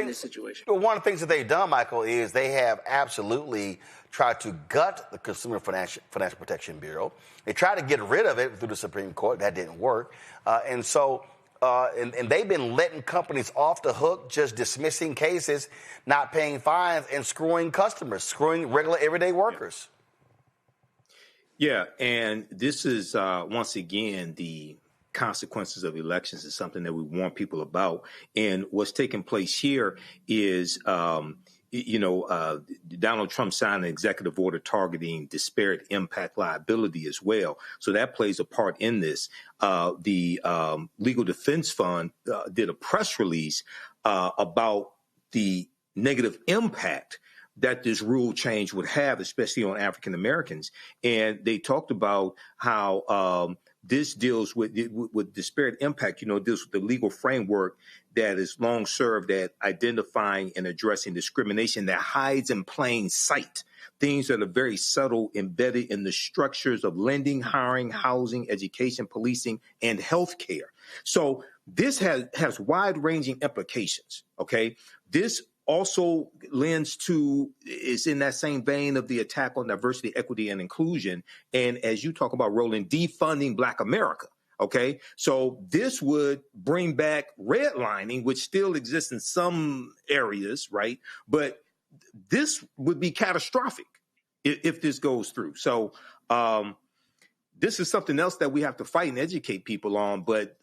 things that they've done, Michael, is they have absolutely tried to gut the Consumer Financial Protection Bureau. They tried to get rid of it through the Supreme Court. That didn't work. And they've been letting companies off the hook, just dismissing cases, not paying fines, and screwing customers, screwing regular everyday workers. Yeah, and this is, once again, the consequences of elections is something that we warn people about. And what's taking place here is, Donald Trump signed an executive order targeting disparate impact liability as well. So that plays a part in this. The Legal Defense Fund did a press release about the negative impact that this rule change would have, especially on African Americans. And they talked about how this deals with disparate impact, deals with the legal framework that is long served at identifying and addressing discrimination that hides in plain sight, things that are very subtle, embedded in the structures of lending, hiring, housing, education, policing, and healthcare. So this has wide-ranging implications, okay? This also is in that same vein of the attack on diversity, equity, and inclusion. And as you talk about, Roland, defunding Black America. Okay, so this would bring back redlining, which still exists in some areas, right? But this would be catastrophic if this goes through. So this is something else that we have to fight and educate people on. But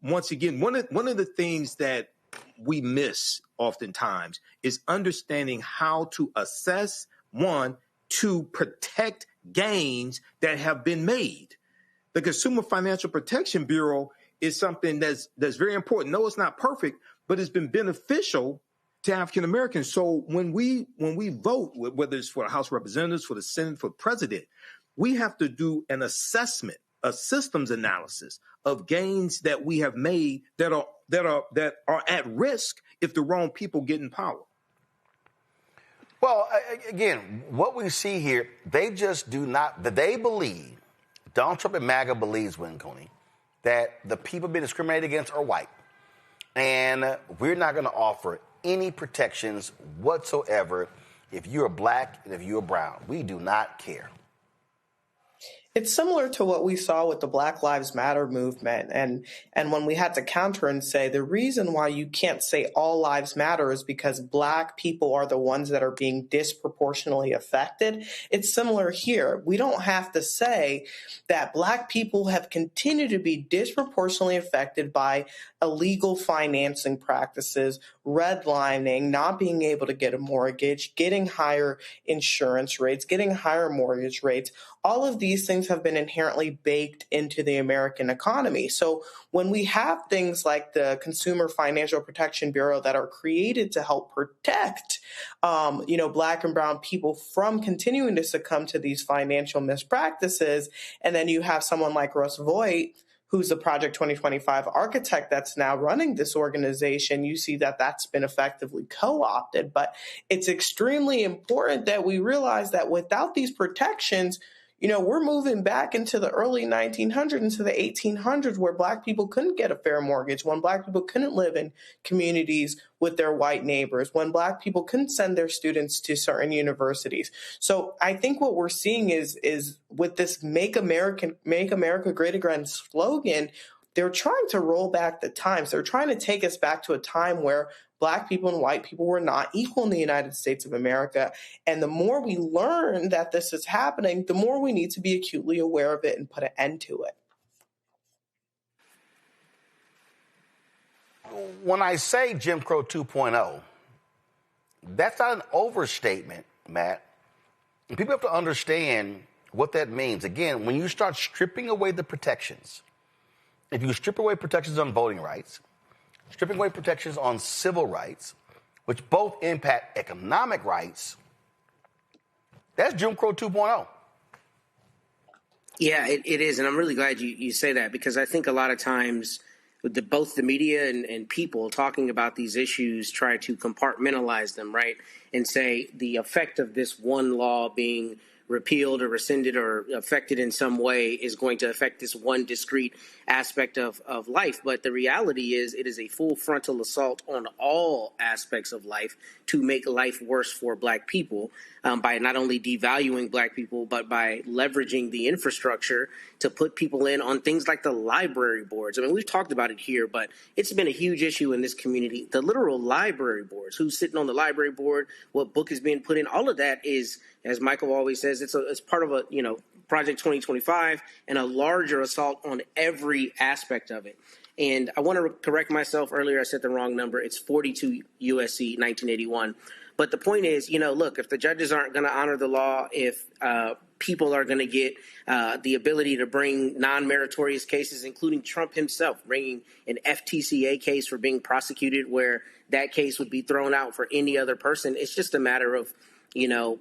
once again, one of the things that we miss oftentimes is understanding how to assess, to protect gains that have been made. The Consumer Financial Protection Bureau is something that's very important. No, it's not perfect, but it's been beneficial to African Americans. So when we vote, whether it's for the House of Representatives, for the Senate, for president, we have to do an assessment, a systems analysis of gains that we have made that are at risk if the wrong people get in power. Well, again, what we see here, they just do not, they believe, Donald Trump and MAGA believes, Winconi, that the people being discriminated against are white. And we're not going to offer any protections whatsoever if you're black and if you're brown. We do not care. It's similar to what we saw with the Black Lives Matter movement. And when we had to counter and say the reason why you can't say all lives matter is because Black people are the ones that are being disproportionately affected. It's similar here. We don't have to say that Black people have continued to be disproportionately affected by illegal financing practices, redlining, not being able to get a mortgage, getting higher insurance rates, getting higher mortgage rates. All of these things have been inherently baked into the American economy. So when we have things like the Consumer Financial Protection Bureau that are created to help protect, Black and brown people from continuing to succumb to these financial mispractices, and then you have someone like Russ Voigt, who's the Project 2025 architect that's now running this organization, you see that that's been effectively co-opted. But it's extremely important that we realize that without these protections, we're moving back into the early 1900s, into the 1800s, where Black people couldn't get a fair mortgage, when Black people couldn't live in communities with their white neighbors, when Black people couldn't send their students to certain universities. So I think what we're seeing is with this Make America Great Again slogan, they're trying to roll back the times. They're trying to take us back to a time where Black people and white people were not equal in the United States of America. And the more we learn that this is happening, the more we need to be acutely aware of it and put an end to it. When I say Jim Crow 2.0, that's not an overstatement, Matt. And people have to understand what that means. Again, when you start stripping away the protections, if you strip away protections on voting rights, stripping away protections on civil rights, which both impact economic rights, that's Jim Crow 2.0. Yeah, it is. And I'm really glad you say that, because I think a lot of times with both the media and people talking about these issues try to compartmentalize them, right? And say the effect of this one law being repealed or rescinded or affected in some way is going to affect this one discrete aspect of life. But the reality is it is a full frontal assault on all aspects of life to make life worse for Black people by not only devaluing Black people, but by leveraging the infrastructure to put people in on things like the library boards. I mean, we've talked about it here, but it's been a huge issue in this community. The literal library boards, who's sitting on the library board, what book is being put in, all of that is, as Michael always says, it's part of a, Project 2025 and a larger assault on every aspect of it. And I want to correct myself earlier. I said the wrong number. It's 42 USC 1981. But the point is, look, if the judges aren't going to honor the law, if people are going to get the ability to bring non-meritorious cases, including Trump himself bringing an FTCA case for being prosecuted where that case would be thrown out for any other person, it's just a matter of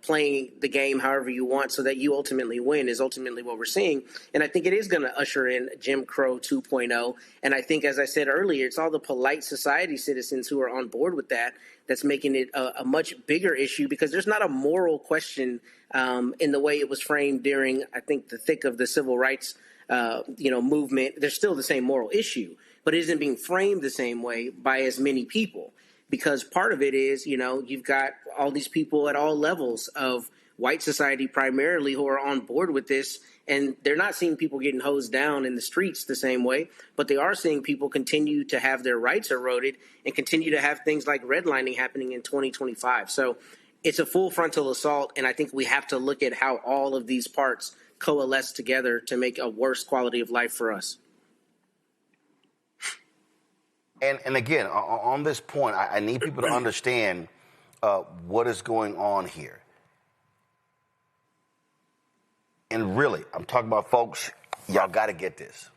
playing the game however you want so that you ultimately win is ultimately what we're seeing. And I think it is going to usher in Jim Crow 2.0. And I think, as I said earlier, it's all the polite society citizens who are on board with that that's making it a much bigger issue, because there's not a moral question in the way it was framed during, I think, the thick of the civil rights, movement. There's still the same moral issue, but it isn't being framed the same way by as many people. Because part of it is, you've got all these people at all levels of white society primarily who are on board with this, and they're not seeing people getting hosed down in the streets the same way, but they are seeing people continue to have their rights eroded and continue to have things like redlining happening in 2025. So it's a full frontal assault, and I think we have to look at how all of these parts coalesce together to make a worse quality of life for us. And again, on this point, I need people to understand what is going on here. And really, I'm talking about folks, y'all got to get this.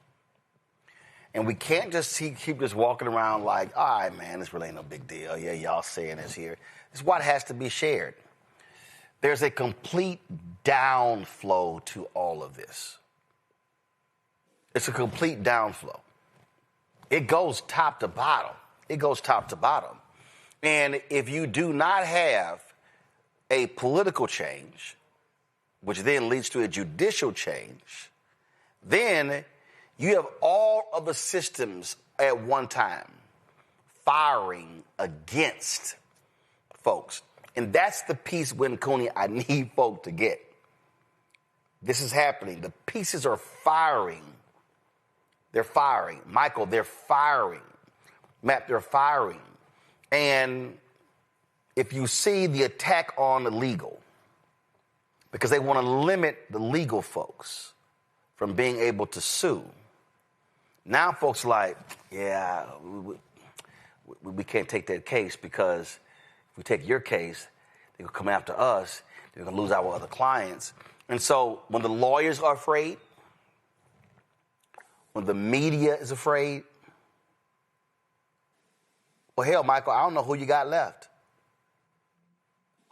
And we can't just keep just walking around like, all right, man, this really ain't no big deal. Yeah, y'all saying this here. This is what has to be shared. There's a complete downflow to all of this. It's a complete downflow. It goes top to bottom. It goes top to bottom. And if you do not have a political change, which then leads to a judicial change, then you have all of the systems at one time firing against folks. And that's the piece, Cooney, I need folk to get. This is happening. The pieces are firing. They're firing. Michael, they're firing. Matt, they're firing. And if you see the attack on the legal, because they want to limit the legal folks from being able to sue, now folks are like, yeah, we can't take that case because if we take your case, they're going to come after us. They're going to lose our other clients. And so when the lawyers are afraid, when the media is afraid, well, hell, Michael, I don't know who you got left.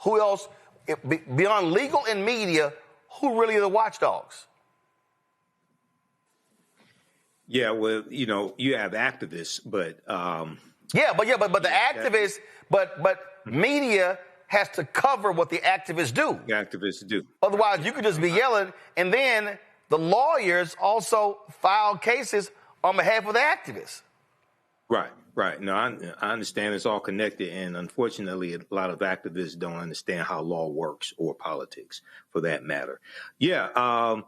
Who else, beyond legal and media, who really are the watchdogs? Yeah, well, you know, you have activists, but but the activists, but media has to cover what the activists do. The activists do. Otherwise, you could just be yelling, and then the lawyers also file cases on behalf of the activists. Right. No, I understand it's all connected, and unfortunately, a lot of activists don't understand how law works or politics, for that matter. Yeah,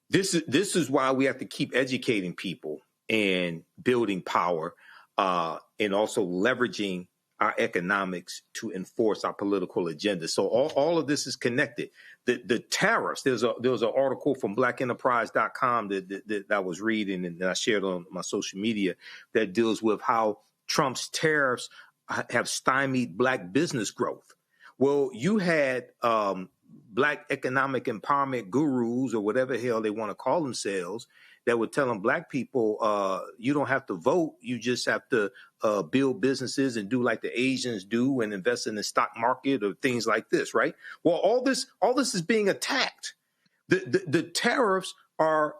this is why we have to keep educating people and building power, and also leveraging our economics to enforce our political agenda. So all of this is connected. The tariffs. There was an article from blackenterprise.com that I was reading and that I shared on my social media that deals with how Trump's tariffs have stymied black business growth. Well, you had black economic empowerment gurus or whatever the hell they want to call themselves that were telling black people, you don't have to vote. You just have to build businesses and do like the Asians do and invest in the stock market or things like this, right? Well, all this is being attacked. The tariffs are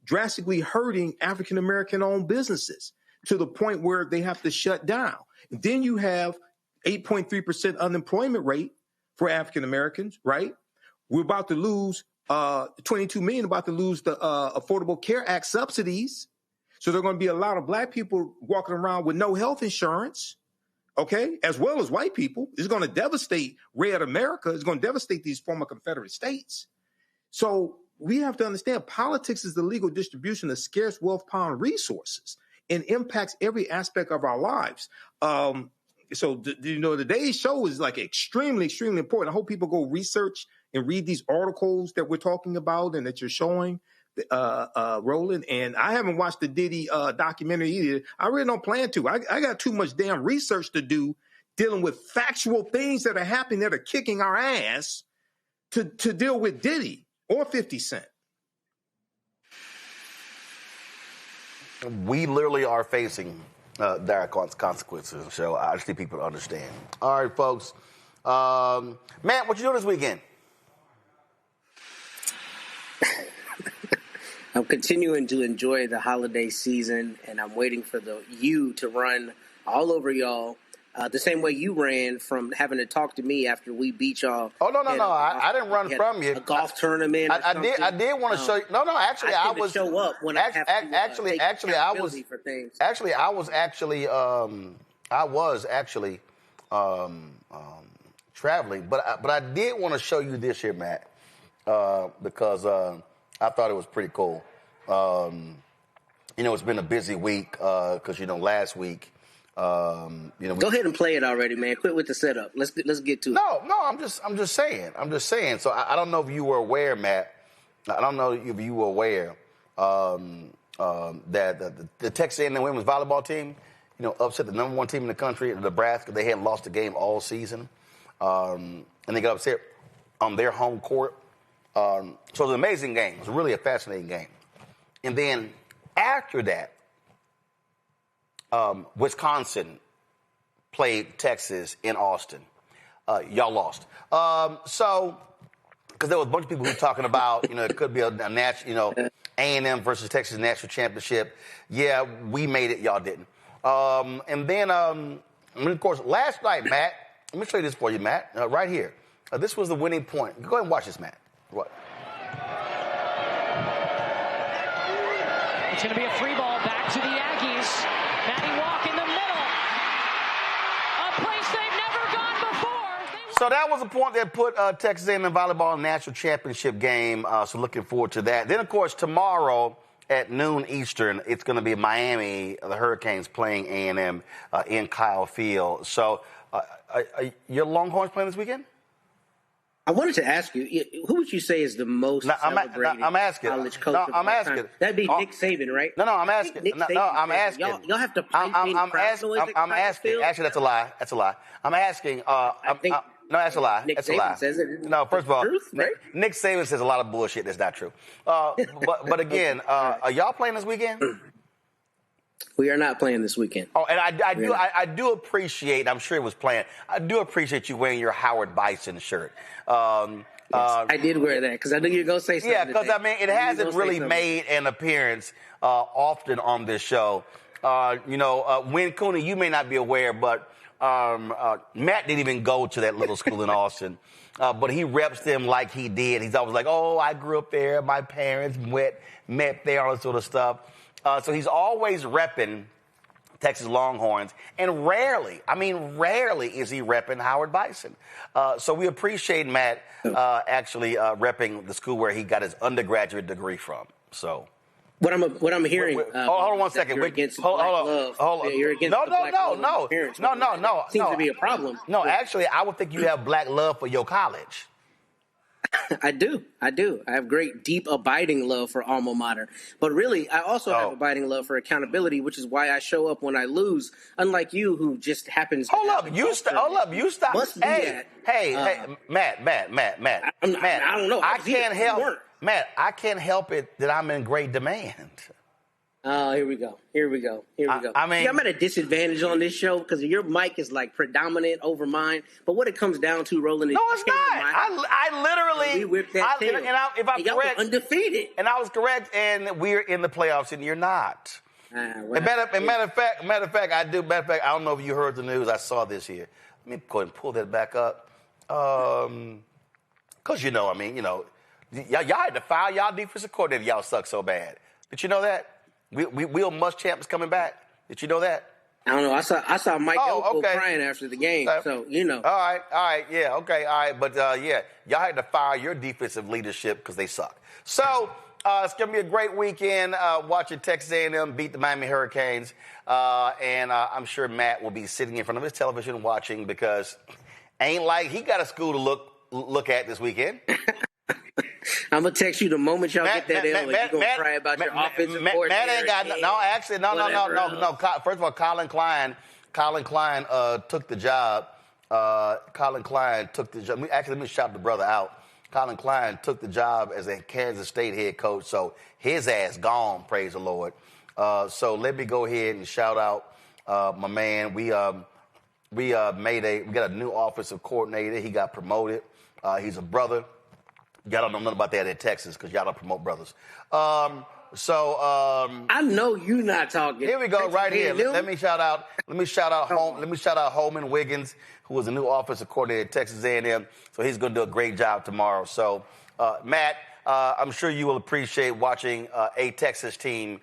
drastically hurting African-American owned businesses to the point where they have to shut down. Then you have 8.3% unemployment rate for African-Americans, right? We're about to lose 22 million, about to lose the Affordable Care Act subsidies. So there are going to be a lot of black people walking around with no health insurance, okay, as well as white people. It's going to devastate red America. It's going to devastate these former Confederate states. So we have to understand politics is the legal distribution of scarce wealth-bound resources and impacts every aspect of our lives. So today's show is like extremely, extremely important. I hope people go research and read these articles that we're talking about and that you're showing, Roland. And I haven't watched the Diddy documentary either. I really don't plan to. I got too much damn research to do dealing with factual things that are happening that are kicking our ass to deal with Diddy or 50 Cent. We literally are facing direct consequences, so I just need people to understand. All right, folks. Matt, what you doing this weekend? I'm continuing to enjoy the holiday season, and I'm waiting for you to run all over y'all the same way you ran from having to talk to me after we beat y'all. Oh, no. I didn't run from you. A golf tournament. I did want to show you. No, actually, I was show up when I have to actually I was for things. Actually, I was actually traveling, but I did want to show you this here, Matt, because I thought it was pretty cool. It's been a busy week because last week. Go ahead and play it already, man. Quit with the setup. Let's get to it. No, I'm just saying. So I don't know if you were aware, Matt. I don't know if you were aware that the Texas A&M women's volleyball team, upset the number one team in the country, Nebraska. They hadn't lost a game all season, and they got upset on their home court. So it was an amazing game. It was really a fascinating game. And then after that, Wisconsin played Texas in Austin. Y'all lost. So, because there was a bunch of people who were talking about, it could be a national, A&M versus Texas national championship. Yeah, we made it. Y'all didn't. And then, of course, last night, Matt, let me show you this for you, Matt, right here. This was the winning point. Go ahead and watch this, Matt. What? It's going to be a free ball back to the Aggies. Matty Walk in the middle. A place they've never gone before. So that was the point that put Texas A&M volleyball in the national championship game. So looking forward to that. Then, of course, tomorrow at noon Eastern, it's going to be Miami, the Hurricanes playing A&M in Kyle Field. So your Longhorns playing this weekend? I wanted to ask you, who would you say is the most celebrated college coach of all time? That'd be Nick Saban, right? No, I'm asking. I'm asking. Y'all have to pipe in crowd noise at I'm asking. Actually, that's a lie. That's a lie. I'm asking. No, that's a lie. That's a lie. Says it. No, first of all, Truth, right? Nick Saban says a lot of bullshit that's not true. But again, are y'all playing this weekend? We are not playing this weekend. Oh, and I do appreciate. I'm sure it was planned. I do appreciate you wearing your Howard Bison shirt. Yes, I did wear that because I knew you were going to say something. Yeah, because I mean, it hasn't really made an appearance often on this show. Win Cooney, you may not be aware, but Matt didn't even go to that little school in Austin. But he reps them like he did. He's always like, oh, I grew up there. My parents met there, all that sort of stuff. So he's always repping Texas Longhorns. And rarely is he repping Howard Bison. So we appreciate Matt actually repping the school where he got his undergraduate degree from. So what I'm hearing. Hold on 1 second. You're against Hold on. You're against No. Seems to be a problem. No, actually, I would think you have black love for your college. I do. I have great, deep, abiding love for alma mater. But really, I also have abiding love for accountability, which is why I show up when I lose, unlike you, who just happens to Hold up. You stop. Hey, Matt. I don't know. I can't help. Matt, I can't help it that I'm in great demand. Oh, here we go. I mean, I'm at a disadvantage on this show because your mic is like predominant over mine. But what it comes down to, Roland, is no, it's not. I literally. We whipped that tail. If I'm correct, undefeated. And I was correct, and we're in the playoffs, and you're not. Matter of fact, I do. Matter of fact, I don't know if you heard the news. I saw this here. Let me go ahead and pull that back up. Because y'all had to fire y'all defensive coordinator. Y'all suck so bad. Did you know that? Will Muschamp is coming back. Did you know that? I don't know. I saw Mike Elko crying after the game, so you know. All right, yeah, okay, all right. But, y'all had to fire your defensive leadership because they suck. So it's going to be a great weekend watching Texas A&M beat the Miami Hurricanes. And I'm sure Matt will be sitting in front of his television watching because ain't like he got a school to look at this weekend. I'm going to text you the moment y'all get that L. You're going to cry about your offensive coordinator. Matt ain't got no. First of all, Colin Klein took the job. Let me shout the brother out. Colin Klein took the job as a Kansas State head coach, so his ass gone, praise the Lord. So let me go ahead and shout out my man. We got a new offensive coordinator. He got promoted. He's a brother. Y'all don't know nothing about that in Texas because y'all don't promote brothers. I know you not talking. Here we go, right here. Let me shout out Holman Wiggins, who was the new offensive coordinator at Texas A&M. So he's going to do a great job tomorrow. So, Matt, I'm sure you will appreciate watching a Texas team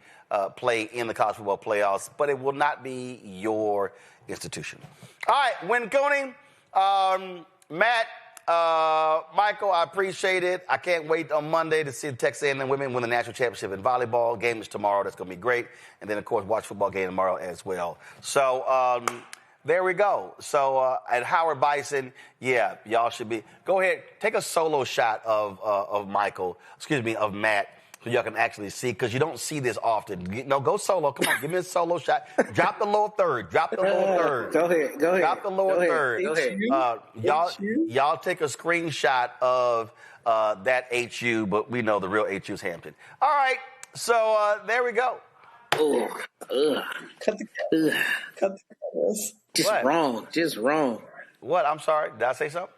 play in the college football playoffs, but it will not be your institution. All right, Win Cooney, Matt. Michael, I appreciate it. I can't wait on Monday to see the Texas A&M women win the national championship in volleyball. Game is tomorrow. That's going to be great. And then, of course, watch football game tomorrow as well. So there we go. So at Howard Bison, yeah, y'all should be. Go ahead, take a solo shot of Matt. So y'all can actually see, because you don't see this often. No, go solo. Come on, give me a solo shot. Drop the lower third. Go ahead. Drop the lower third. Go ahead. Y'all take a screenshot of that HU, but we know the real HU is Hampton. All right, so there we go. Cut the cameras. Just wrong. What? I'm sorry. Did I say something?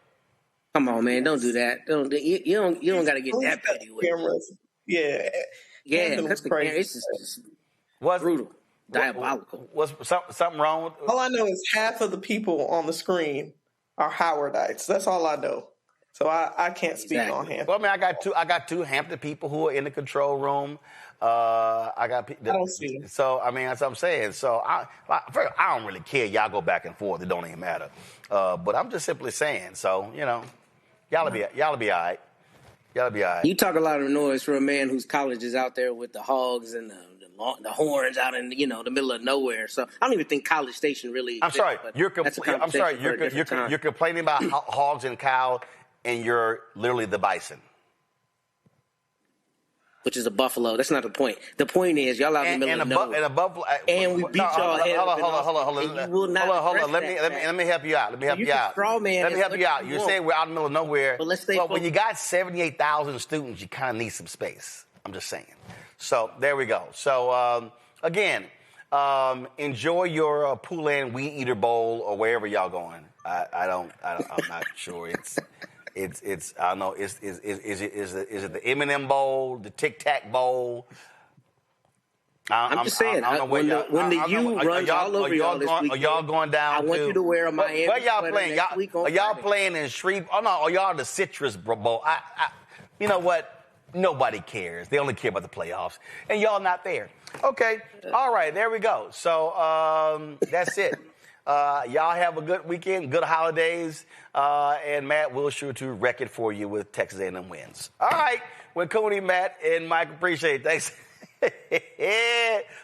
Come on, man. Don't do that. You don't got to get that petty with it. Yeah, that's crazy. It's just brutal, diabolical. Was something wrong with? All I know is half of the people on the screen are Howardites. That's all I know. So I can't speak on Hampton. Well, I mean, I got two Hampton people who are in the control room. I don't see. So I mean, that's what I'm saying. So I don't really care. Y'all go back and forth. It don't even matter. But I'm just simply saying. So y'all be all right. Y'all be all right. You talk a lot of noise for a man whose college is out there with the hogs and the horns out in the middle of nowhere. So I don't even think College Station really. I'm sorry. You're you're complaining about hogs and cow, and you're literally the bison. Which is a buffalo. That's not the point. The point is, y'all out in the middle of nowhere. And we beat y'all head up. Hold on. Let me help you out. Let me help you out. You're saying we're out in the middle of nowhere. But let's stay when you got 78,000 students, you kind of need some space. I'm just saying. So there we go. So again, enjoy your Poulan Weed Eater Bowl or wherever y'all going. I'm not sure. It's I don't know. Is it the M&M Bowl, the Tic Tac Bowl? I'm just saying. When the U runs all over y'all this weekend, are y'all going down? I want you to wear a Miami. Where y'all playing? Are y'all Friday. playing in Shreve? Oh no, are y'all the Citrus Bowl? You know what? Nobody cares. They only care about the playoffs, and y'all not there. Okay, all right, there we go. So that's it. Y'all have a good weekend, good holidays, and Matt will sure to wreck it for you with Texas A&M wins. All right, with Cooney, Matt, and Mike, appreciate it. Thanks.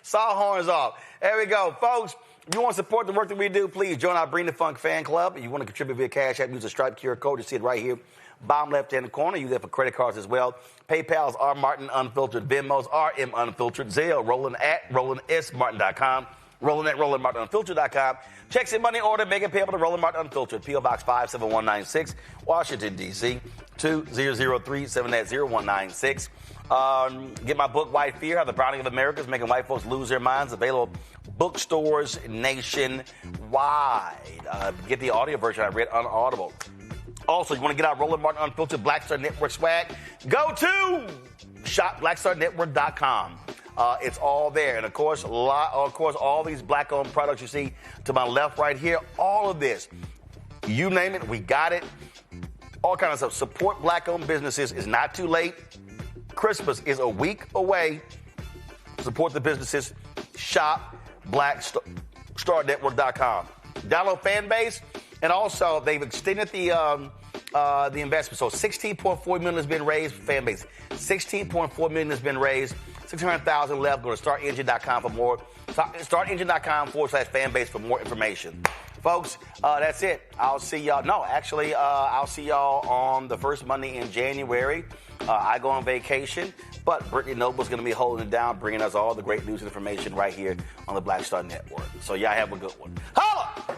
Saw horns off. There we go, folks. If you want to support the work that we do, please join our Bring the Funk fan club. If you want to contribute via Cash App, use the Stripe QR code. You see it right here, bottom left-hand corner. Use that for credit cards as well. PayPal's R Martin Unfiltered, Venmo's RM Unfiltered, Zelle, Roland at RolandSMartin.com. Roland at RolandMartinUnfiltered.com. Checks and money order, make it payable to Roland Martin Unfiltered, P.O. Box 57196, Washington, D.C., 20037800196. Get my book, White Fear, How the Browning of America is Making White Folks Lose Their Minds, available bookstores nationwide. Get the audio version I read on Audible. Also, you want to get our Roland Martin Unfiltered Black Star Network swag? Go to shopblackstarnetwork.com. It's all there. And, of course, all these black-owned products you see to my left right here, all of this, you name it, we got it. All kinds of stuff. Support black-owned businesses. It's not too late. Christmas is a week away. Support the businesses. Shop blackstarnetwork.com. Download Fanbase. And also, they've extended the investment. So $16.4 million has been raised for Fanbase. $16.4 million has been raised. $600,000 left. Go to startengine.com for more. Startengine.com/Fanbase for more information. Folks, that's it. I'll see y'all. No, actually, I'll see y'all on the first Monday in January. I go on vacation, but Brittany Noble's going to be holding it down, bringing us all the great news and information right here on the Black Star Network. So y'all have a good one. Holla!